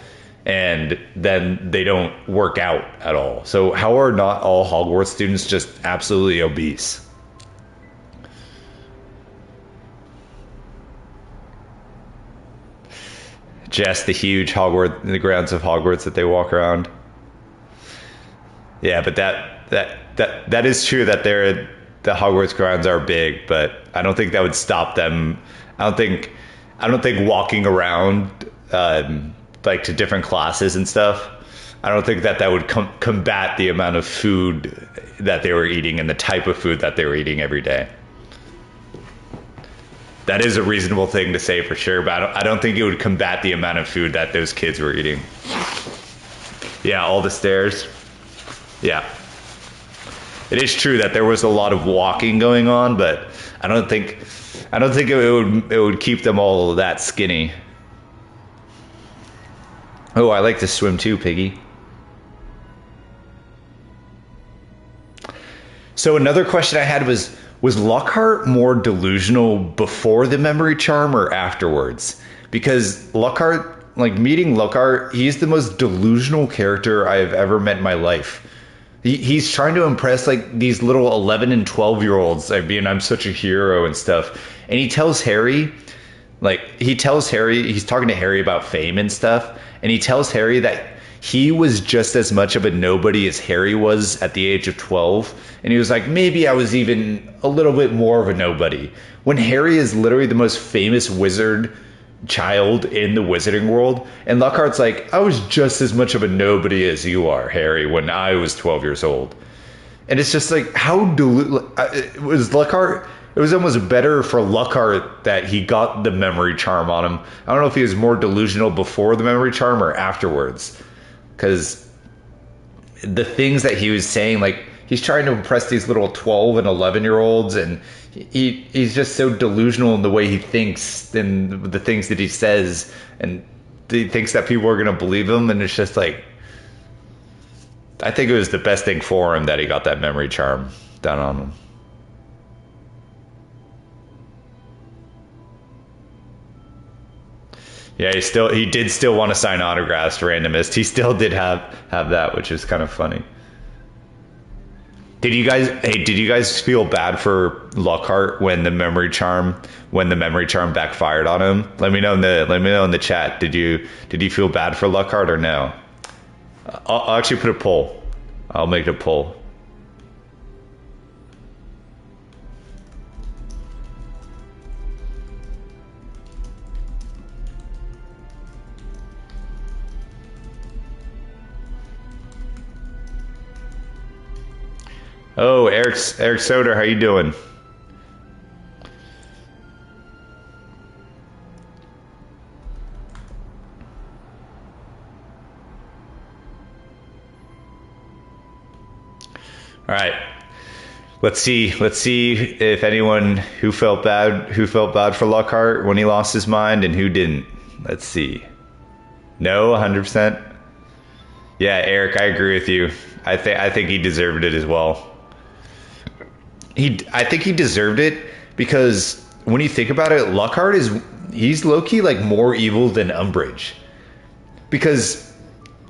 and then they don't work out at all. So how are not all Hogwarts students just absolutely obese? Just the huge the grounds of Hogwarts that they walk around. Yeah, but that is true that the Hogwarts grounds are big, but I don't think that would stop them. I don't think walking around like to different classes and stuff, I don't think that would combat the amount of food that they were eating and the type of food that they were eating every day. That is a reasonable thing to say for sure, but I don't think it would combat the amount of food that those kids were eating. Yeah, all the stairs. Yeah. It is true that there was a lot of walking going on, but I don't think it would keep them all that skinny. Oh, I like to swim too, Piggy. So another question I had was Lockhart more delusional before the memory charm or afterwards? Because Lockhart, like meeting Lockhart, he's the most delusional character I have ever met in my life. He's trying to impress like these little 11 and 12-year-olds. I'm such a hero and stuff. And he tells Harry, he's talking to Harry about fame and stuff. And he tells Harry that he was just as much of a nobody as Harry was at the age of 12. And he was like, maybe I was even a little bit more of a nobody. When Harry is literally the most famous wizard child in the wizarding world, and Lockhart's like, I was just as much of a nobody as you are, Harry, when I was 12 years old. And it's just like, it was Lockhart. It was almost better for Lockhart that he got the memory charm on him. I don't know if he was more delusional before the memory charm or afterwards, because the things that he was saying, like he's trying to impress these little 12 and 11-year-olds, and he's just so delusional in the way he thinks and the things that he says, and he thinks that people are going to believe him. And it's just like, I think it was the best thing for him that he got that memory charm done on him. Yeah, he did still want to sign autographs to randomist. He still did have that, which is kind of funny. Did you guys feel bad for Lockhart when the memory charm backfired on him? Let me know in the chat. Did you feel bad for Lockhart or no? I'll actually put a poll. I'll make it a poll. Oh, Eric Soder, how you doing? All right. Let's see if anyone who felt bad for Lockhart when he lost his mind and who didn't. Let's see. No, 100%. Yeah, Eric, I agree with you. I think he deserved it as well. I think he deserved it because when you think about it, Lockhart he's low-key like more evil than Umbridge. Because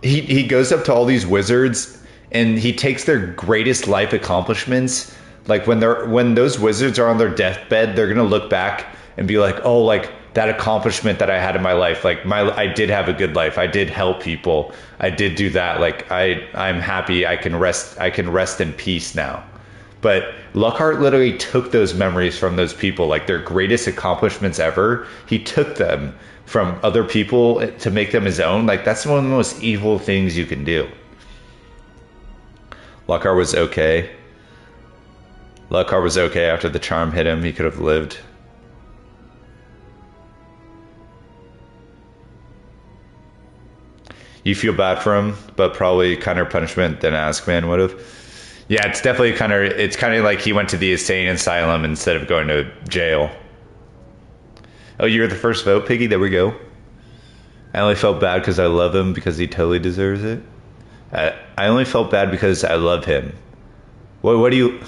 he goes up to all these wizards and he takes their greatest life accomplishments. Like when those wizards are on their deathbed, they're gonna look back and be like, oh, like that accomplishment that I had in my life, like I did have a good life. I did help people. I did do that. Like I'm happy. I can rest in peace now. But Lockhart literally took those memories from those people, like their greatest accomplishments ever. He took them from other people to make them his own. Like that's one of the most evil things you can do. Lockhart was okay. Lockhart was okay after the charm hit him. He could have lived. You feel bad for him, but probably kinder punishment than Azkaban would have. Yeah, it's definitely kind of like he went to the insane asylum instead of going to jail. Oh, you're the first vote, Piggy? There we go. I only felt bad because I love him because he totally deserves it. I only felt bad because I love him. Why do you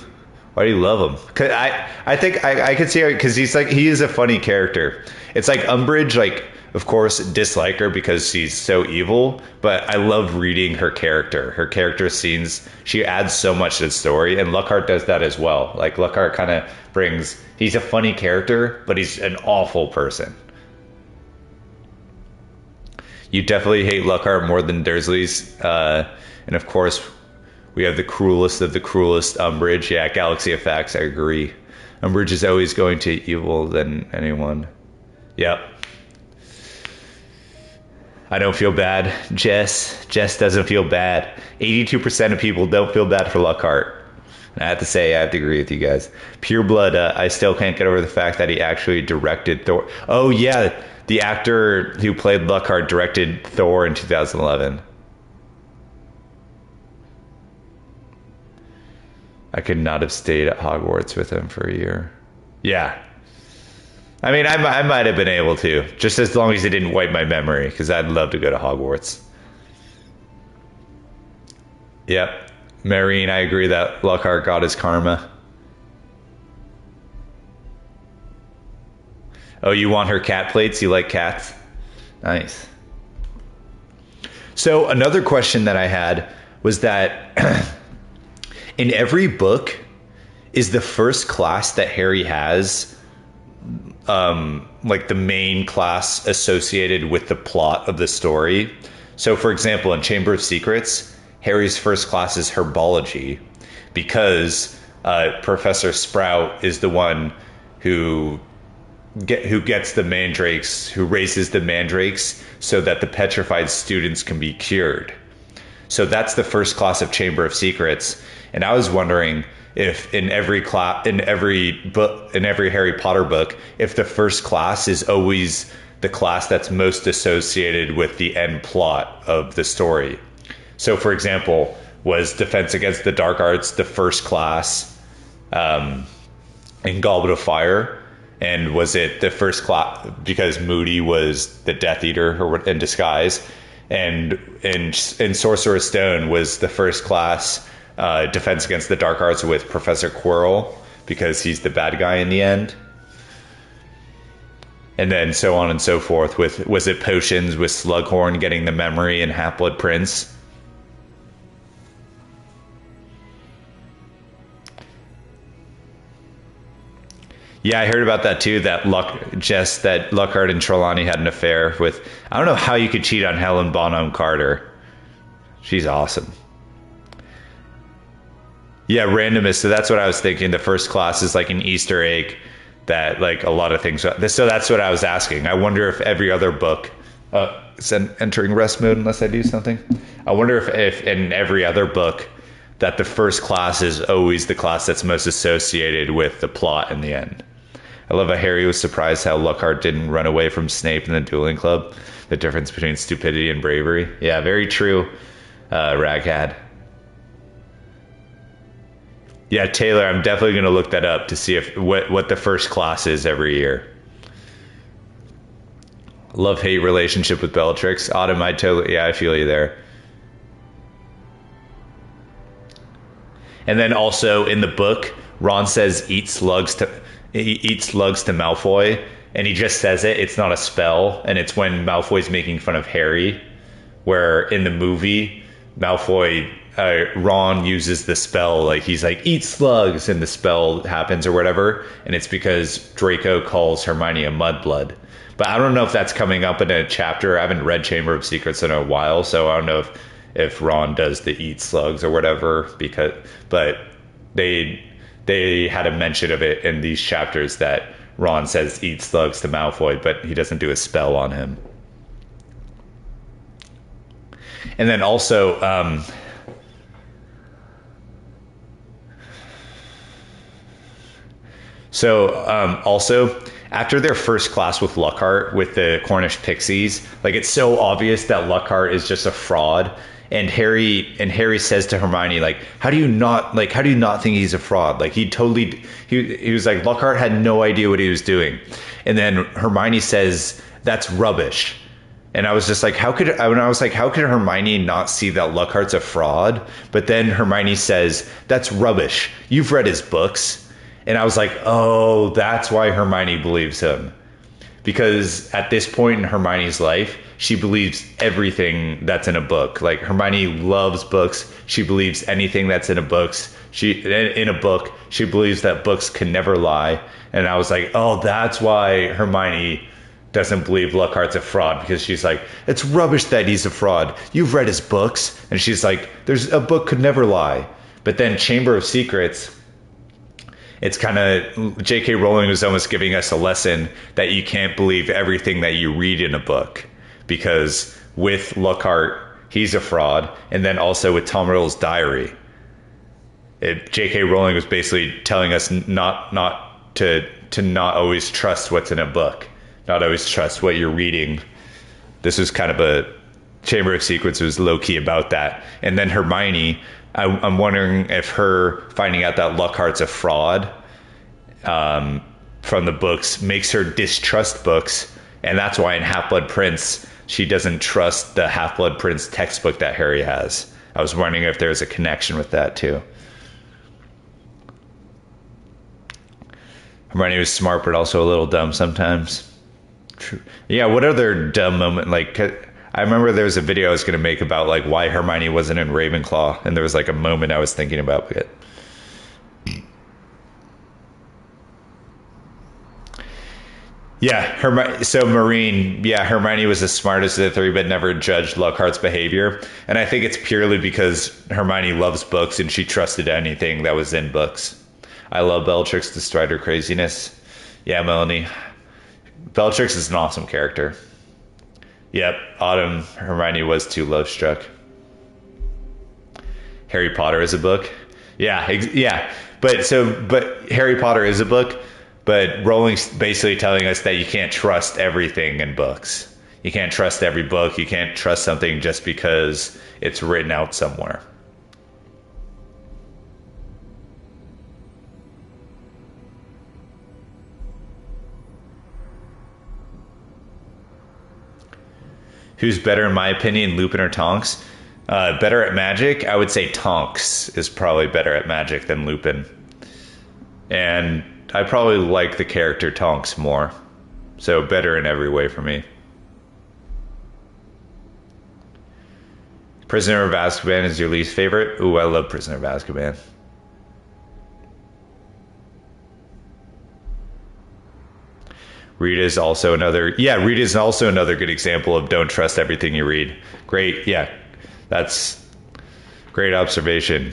love him? Cause I think I could see because he is a funny character. It's like Umbridge, like of course dislike her because she's so evil, but I love reading her character. Her character scenes, she adds so much to the story, and Lockhart does that as well. Like Lockhart kind of he's a funny character, but he's an awful person. You definitely hate Lockhart more than Dursleys. And of course, we have the cruelest of the cruelest, Umbridge. Yeah, Galaxy of Facts, I agree. Umbridge is always going to evil than anyone. Yep. I don't feel bad. Jess doesn't feel bad. 82% of people don't feel bad for Lockhart. And I have to say, I have to agree with you guys. Pure Blood, I still can't get over the fact that he actually directed Thor. Oh, yeah. The actor who played Lockhart directed Thor in 2011. I could not have stayed at Hogwarts with him for a year. Yeah. I mean, I might have been able to, just as long as he didn't wipe my memory, because I'd love to go to Hogwarts. Yep. Marine, I agree that Lockhart got his karma. Oh, you want her cat plates? You like cats? Nice. So another question that I had was that in every book, is the first class that Harry has like the main class associated with the plot of the story? So for example, in Chamber of Secrets, Harry's first class is herbology because Professor Sprout is the one who gets the mandrakes, who raises the mandrakes so that the petrified students can be cured. So that's the first class of Chamber of Secrets. And I was wondering if in every Harry Potter book, if the first class is always the class that's most associated with the end plot of the story. So for example, was Defense Against the Dark Arts the first class in Goblet of Fire? And was it the first class because Moody was the Death Eater in disguise? And in Sorcerer's Stone was the first class Defense Against the Dark Arts with Professor Quirrell because he's the bad guy in the end? And then so on and so forth with, was it potions with Slughorn getting the memory and Half-Blood Prince? Yeah, I heard about that too, that Lockhart and Trelawney had an affair with, I don't know how you could cheat on Helen Bonham Carter. She's awesome. Yeah, randomness. So that's what I was thinking. The first class is like an Easter egg that like a lot of things. So that's what I was asking. I wonder if every other book, it's entering rest mode unless I do something. I wonder if in every other book that the first class is always the class that's most associated with the plot in the end. I love how Harry was surprised how Lockhart didn't run away from Snape in the dueling club. The difference between stupidity and bravery. Yeah, very true, Raghead. Yeah, Taylor, I'm definitely going to look that up to see if what the first class is every year. Love-hate relationship with Bellatrix. Autumn, I feel you there. And then also in the book, Ron says eat slugs to Malfoy, and he just says it. It's not a spell, and it's when Malfoy's making fun of Harry, where in the movie, Ron uses the spell, like he's like, eat slugs, and the spell happens or whatever, and it's because Draco calls Hermione a mudblood. But I don't know if that's coming up in a chapter. I haven't read Chamber of Secrets in a while, so I don't know if Ron does the eat slugs or whatever, but they had a mention of it in these chapters that Ron says eat slugs to Malfoy, but he doesn't do a spell on him. And then also, also after their first class with Lockhart with the Cornish pixies, like it's so obvious that Lockhart is just a fraud. And Harry says to Hermione, like, how do you not think he's a fraud? Like he was like, Lockhart had no idea what he was doing. And then Hermione says, that's rubbish. And I was just like, how could Hermione not see that Lockhart's a fraud? But then Hermione says, that's rubbish. You've read his books. And I was like, oh, that's why Hermione believes him. Because at this point in Hermione's life, she believes everything that's in a book. Like Hermione loves books. She believes anything that's in a book. She believes that books can never lie. And I was like, oh, that's why Hermione doesn't believe Lockhart's a fraud, because she's like, it's rubbish that he's a fraud. You've read his books. And she's like, there's a book could never lie. But then Chamber of Secrets, it's kind of, J.K. Rowling was almost giving us a lesson that you can't believe everything that you read in a book, because with Lockhart, he's a fraud. And then also with Tom Riddle's diary, J.K. Rowling was basically telling us not to not always trust what's in a book, not always trust what you're reading. This was kind of a Chamber of Secrets was low key about that. And then Hermione, I'm wondering if her finding out that Lockhart's a fraud from the books makes her distrust books. And that's why in Half-Blood Prince, she doesn't trust the Half-Blood Prince textbook that Harry has. I was wondering if there's a connection with that too. Hermione was smart, but also a little dumb sometimes. True. Yeah, what other dumb moment? Like, I remember there was a video I was going to make about like why Hermione wasn't in Ravenclaw, and there was like a moment I was thinking about it. Yeah, so Maureen, Hermione was the smartest of the three, but never judged Lockhart's behavior. And I think it's purely because Hermione loves books and she trusted anything that was in books. I love Bellatrix despite her craziness. Yeah, Melanie. Bellatrix is an awesome character. Yep, Autumn, Hermione was too love-struck. Harry Potter is a book. Yeah, but Harry Potter is a book, but Rowling's basically telling us that you can't trust everything in books. You can't trust every book. You can't trust something just because it's written out somewhere. Who's better, in my opinion, Lupin or Tonks? Better at magic? I would say Tonks is probably better at magic than Lupin. And I probably like the character Tonks more. So better in every way for me. Prisoner of Azkaban is your least favorite? Ooh, I love Prisoner of Azkaban. Rita's also another good example of don't trust everything you read. Great, yeah. That's great observation,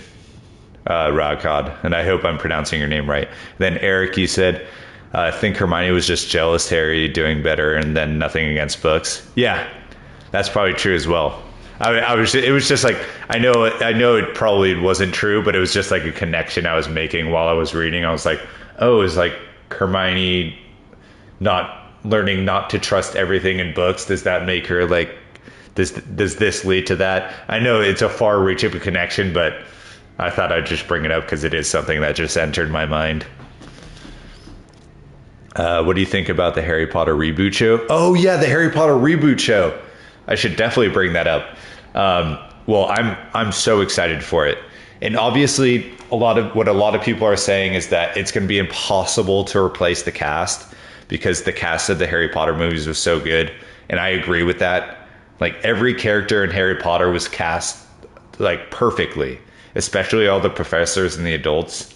Rodcod. And I hope I'm pronouncing your name right. Then Eric, you said, I think Hermione was just jealous Harry doing better and then nothing against books. Yeah, that's probably true as well. It was just like, I know it probably wasn't true, but it was just like a connection I was making while I was reading. I was like, oh, is like Hermione not learning not to trust everything in books? Does that make her like, does this lead to that? I know it's a far reach of a connection, but I thought I'd just bring it up because it is something that just entered my mind. What do you think about the Harry Potter reboot show? Oh yeah, the Harry Potter reboot show. I should definitely bring that up. Well, I'm so excited for it. And obviously a lot of people are saying is that it's going to be impossible to replace the cast because the cast of the Harry Potter movies was so good. And I agree with that. Like every character in Harry Potter was cast like perfectly, especially all the professors and the adults.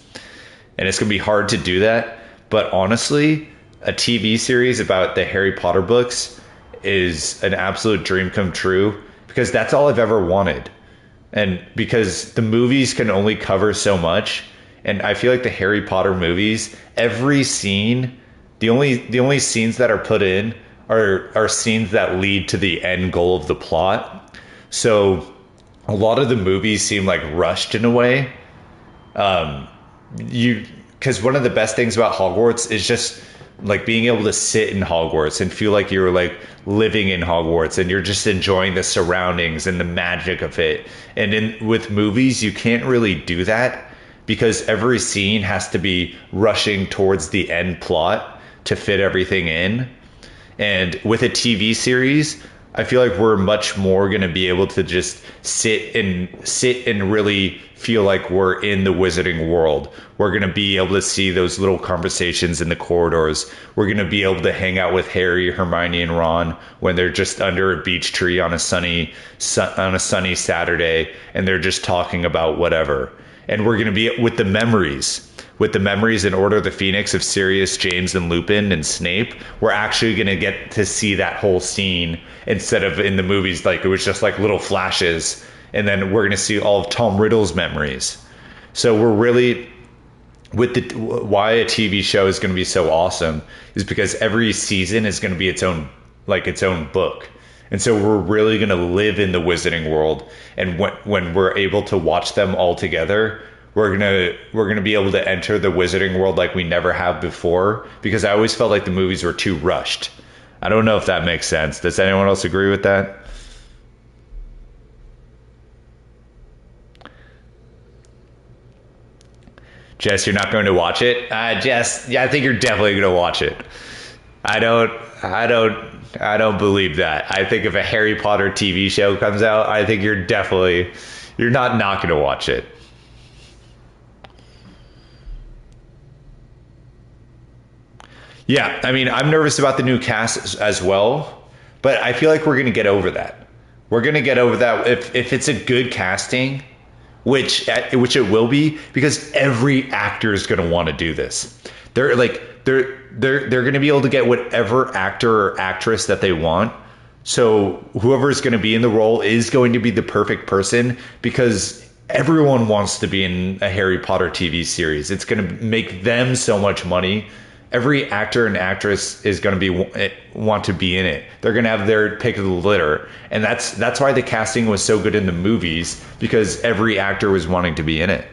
And it's going to be hard to do that. But honestly, a TV series about the Harry Potter books is an absolute dream come true because that's all I've ever wanted. And because the movies can only cover so much. And I feel like the Harry Potter movies, every scene, the only scenes that are put in are scenes that lead to the end goal of the plot. So a lot of the movies seem like rushed in a way. Because one of the best things about Hogwarts is just like being able to sit in Hogwarts and feel like you're like living in Hogwarts and you're just enjoying the surroundings and the magic of it. And with movies, you can't really do that because every scene has to be rushing towards the end plot to fit everything in. And with a TV series, I feel like we're much more going to be able to just sit and really feel like we're in the wizarding world. We're going to be able to see those little conversations in the corridors. We're going to be able to hang out with Harry, Hermione, and Ron when they're just under a beech tree on a sunny Saturday and they're just talking about whatever. And we're going to be with the memories in Order of the Phoenix of Sirius, James, and Lupin and Snape. We're actually going to get to see that whole scene instead of in the movies like it was just like little flashes. And then we're going to see all of Tom Riddle's memories. So we're really why a TV show is going to be so awesome is because every season is going to be its own book. And so we're really going to live in the wizarding world. And when we're able to watch them all together, we're gonna be able to enter the wizarding world like we never have before. Because I always felt like the movies were too rushed. I don't know if that makes sense. Does anyone else agree with that? Jess, you're not going to watch it? Jess, yeah, I think you're definitely going to watch it. I don't believe that. I think if a Harry Potter TV show comes out, I think you're not going to watch it. Yeah, I mean, I'm nervous about the new cast as well, but I feel like we're going to get over that. We're going to get over that if it's a good casting, which it will be, because every actor is going to want to do this. They're going to be able to get whatever actor or actress that they want. So whoever is going to be in the role is going to be the perfect person because everyone wants to be in a Harry Potter TV series. It's going to make them so much money. Every actor and actress is going to want to be in it. They're going to have their pick of the litter. And that's why the casting was so good in the movies, because every actor was wanting to be in it.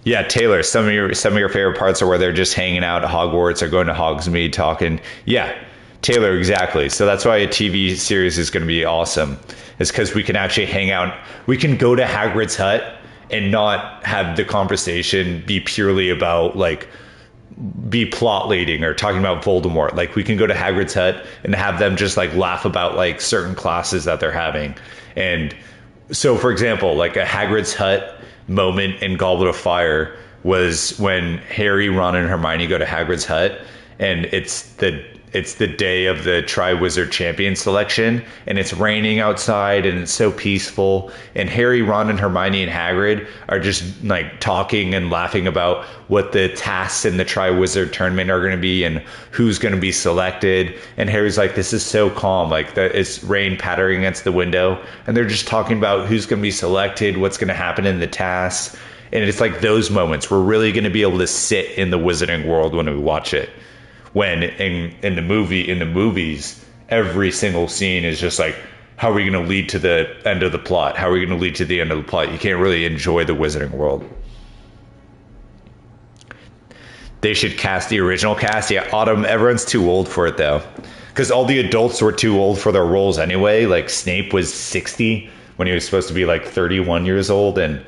Yeah, Taylor, some of your favorite parts are where they're just hanging out at Hogwarts or going to Hogsmeade talking. Yeah, Taylor, exactly. So that's why a TV series is going to be awesome. It's because we can actually hang out. We can go to Hagrid's hut and not have the conversation be purely about be plot leading or talking about Voldemort. Like we can go to Hagrid's hut and have them just laugh about certain classes that they're having. And so, for example, a Hagrid's hut moment in Goblet of Fire was when Harry, Ron, and Hermione go to Hagrid's hut, and it's the day of the Triwizard Champion selection, and it's raining outside, and it's so peaceful. And Harry, Ron, and Hermione and Hagrid are just like talking and laughing about what the tasks in the Triwizard tournament are going to be and who's going to be selected. And Harry's like, "This is so calm, like it's rain pattering against the window," and they're just talking about who's going to be selected, what's going to happen in the tasks. And it's like those moments we're really going to be able to sit in the Wizarding world when we watch it. When in the movies, every single scene is just like, how are we going to lead to the end of the plot? How are we going to lead to the end of the plot? You can't really enjoy the Wizarding world. They should cast the original cast. Yeah, Autumn, everyone's too old for it though. Because all the adults were too old for their roles anyway. Like Snape was 60 when he was supposed to be like 31 years old. And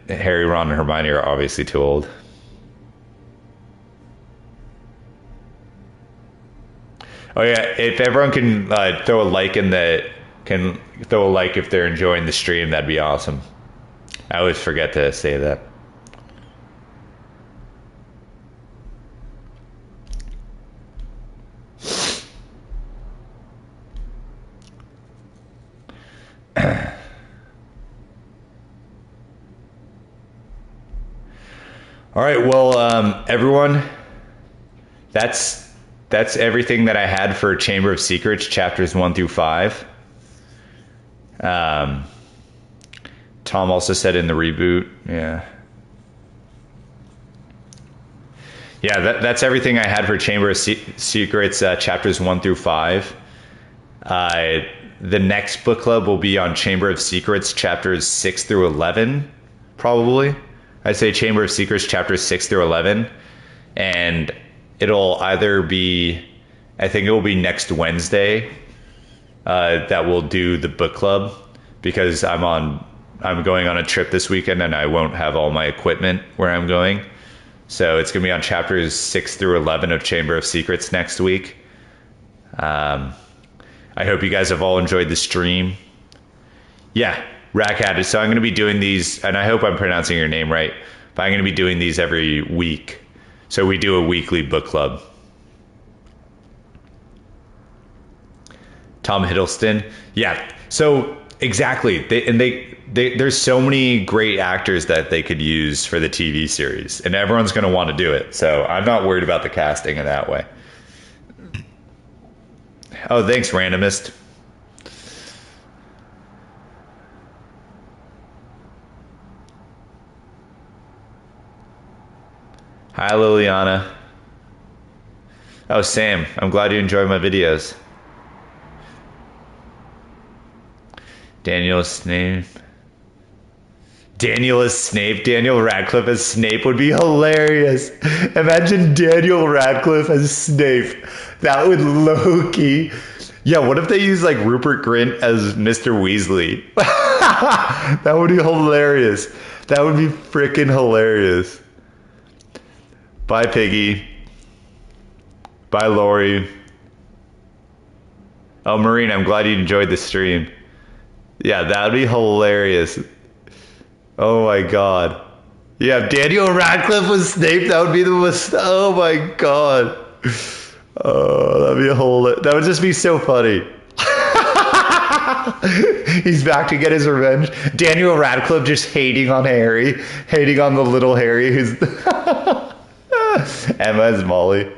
Harry, Ron, and Hermione are obviously too old. Oh yeah, if everyone can throw a like if they're enjoying the stream, that'd be awesome. I always forget to say that. All right, well, everyone, that's everything that I had for Chamber of Secrets, chapters 1 through 5. Tom also said in the reboot, yeah. Yeah, that's everything I had for Chamber of Secrets, chapters 1 through 5. The next book club will be on Chamber of Secrets, chapters 6 through 11, probably. I'd say Chamber of Secrets, chapters 6 through 11. And it'll either be, I think it will be next Wednesday that we'll do the book club, because I'm going on a trip this weekend and I won't have all my equipment where I'm going. So it's going to be on chapters 6 through 11 of Chamber of Secrets next week. I hope you guys have all enjoyed the stream. Yeah, Rackhat. So I'm going to be doing these, and I hope I'm pronouncing your name right, but I'm going to be doing these every week. So we do a weekly book club. Tom Hiddleston. Yeah. So exactly. There's so many great actors that they could use for the TV series, and everyone's going to want to do it. So I'm not worried about the casting in that way. Oh, thanks, Randomist. Hi, Liliana. Oh, Sam, I'm glad you enjoy my videos. Daniel Snape. Daniel as Snape. Daniel Radcliffe as Snape would be hilarious. Imagine Daniel Radcliffe as Snape. That would low-key. Yeah, what if they use like Rupert Grint as Mr. Weasley? That would be hilarious. That would be freaking hilarious. Bye, Piggy. Bye, Lori. Oh, Maureen, I'm glad you enjoyed the stream. Yeah, that would be hilarious. Oh my god. Yeah, Daniel Radcliffe was Snape. That would be the most. Oh my god. Oh, that'd be that would just be so funny. He's back to get his revenge. Daniel Radcliffe just hating on Harry, hating on the little Harry who's Emma as Molly.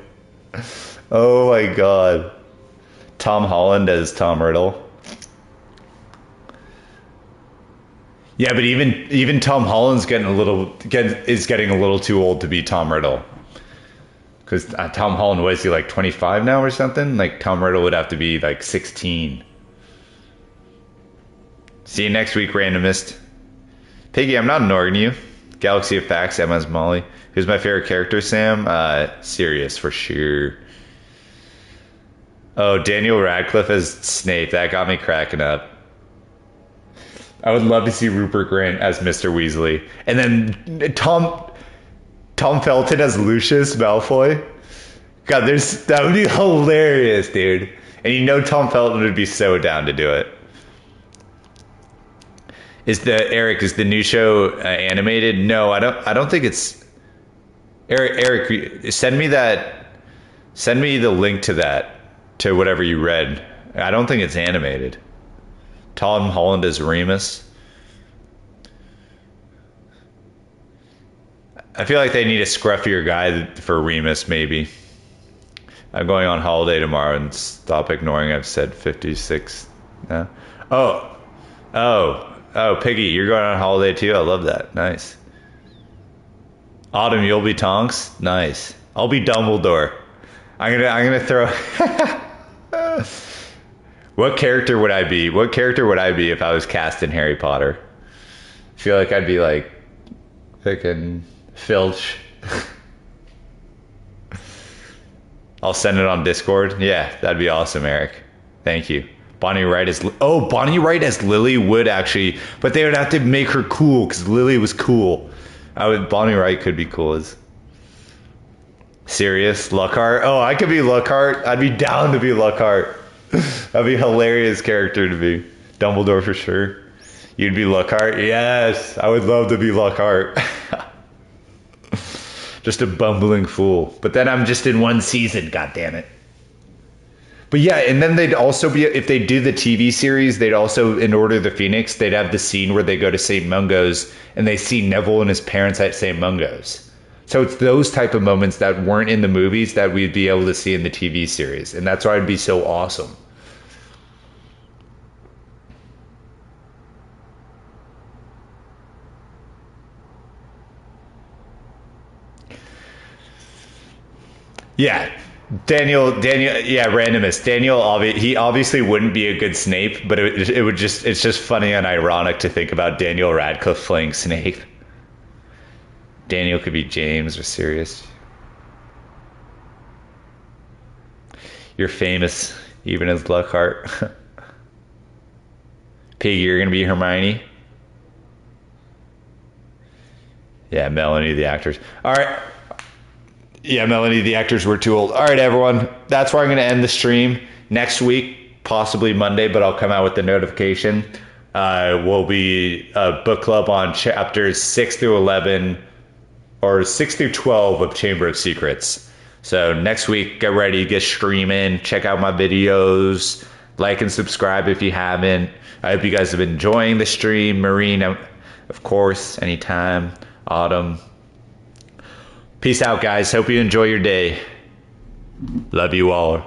Oh my god. Tom Holland as Tom Riddle. Yeah, but even Tom Holland's getting a little too old to be Tom Riddle. Because Tom Holland, was he like 25 now or something? Like Tom Riddle would have to be like 16. See you next week, Randomist. Piggy, I'm not ignoring you. Galaxy of Facts, Emma's Molly. Who's my favorite character, Sam? Sirius, for sure. Oh, Daniel Radcliffe as Snape. That got me cracking up. I would love to see Rupert Grint as Mr. Weasley. And then Tom Felton as Lucius Malfoy. God, that would be hilarious, dude. And you know Tom Felton would be so down to do it. Is the new show animated? No, I don't think it's. Eric, send me that. Send me the link to that, to whatever you read. I don't think it's animated. Tom Holland as Remus. I feel like they need a scruffier guy for Remus, maybe. I'm going on holiday tomorrow, and stop ignoring I've said 56. No? Oh, Piggy, you're going on holiday too? I love that. Nice. Autumn, you'll be Tonks? Nice. I'll be Dumbledore. I'm gonna throw. What character would I be? What character would I be if I was cast in Harry Potter? I feel like I'd be like fucking Filch. I'll send it on Discord. Yeah, that'd be awesome, Eric. Thank you. Bonnie Wright as Lily would actually, but they would have to make her cool because Lily was cool. Bonnie Wright could be cool as Sirius Lockhart. Oh, I could be Lockhart. I'd be down to be Lockhart. That'd be a hilarious character to be. Dumbledore for sure. You'd be Lockhart? Yes, I would love to be Lockhart. Just a bumbling fool. But then I'm just in one season, god damn it. But yeah, and then they'd also be, if they do the TV series, they'd also, in Order of the Phoenix, they'd have the scene where they go to St. Mungo's and they see Neville and his parents at St. Mungo's. So it's those type of moments that weren't in the movies that we'd be able to see in the TV series. And that's why it'd be so awesome. Yeah. Daniel, yeah, randomist. He obviously wouldn't be a good Snape, but it's just funny and ironic to think about Daniel Radcliffe playing Snape. Daniel could be James or Sirius. You're famous, even as Lockhart. Piggy, you're gonna be Hermione. Yeah, Melanie, the actors. All right. Yeah, Melanie, the actors were too old. All right, everyone. That's where I'm going to end the stream. Next week, possibly Monday, but I'll come out with the notification. Will be a book club on chapters 6 through 11 or 6 through 12 of Chamber of Secrets. So next week, get ready, get streaming, check out my videos, like and subscribe if you haven't. I hope you guys have been enjoying the stream. Marine, of course, anytime. Autumn. Peace out, guys. Hope you enjoy your day. Love you all.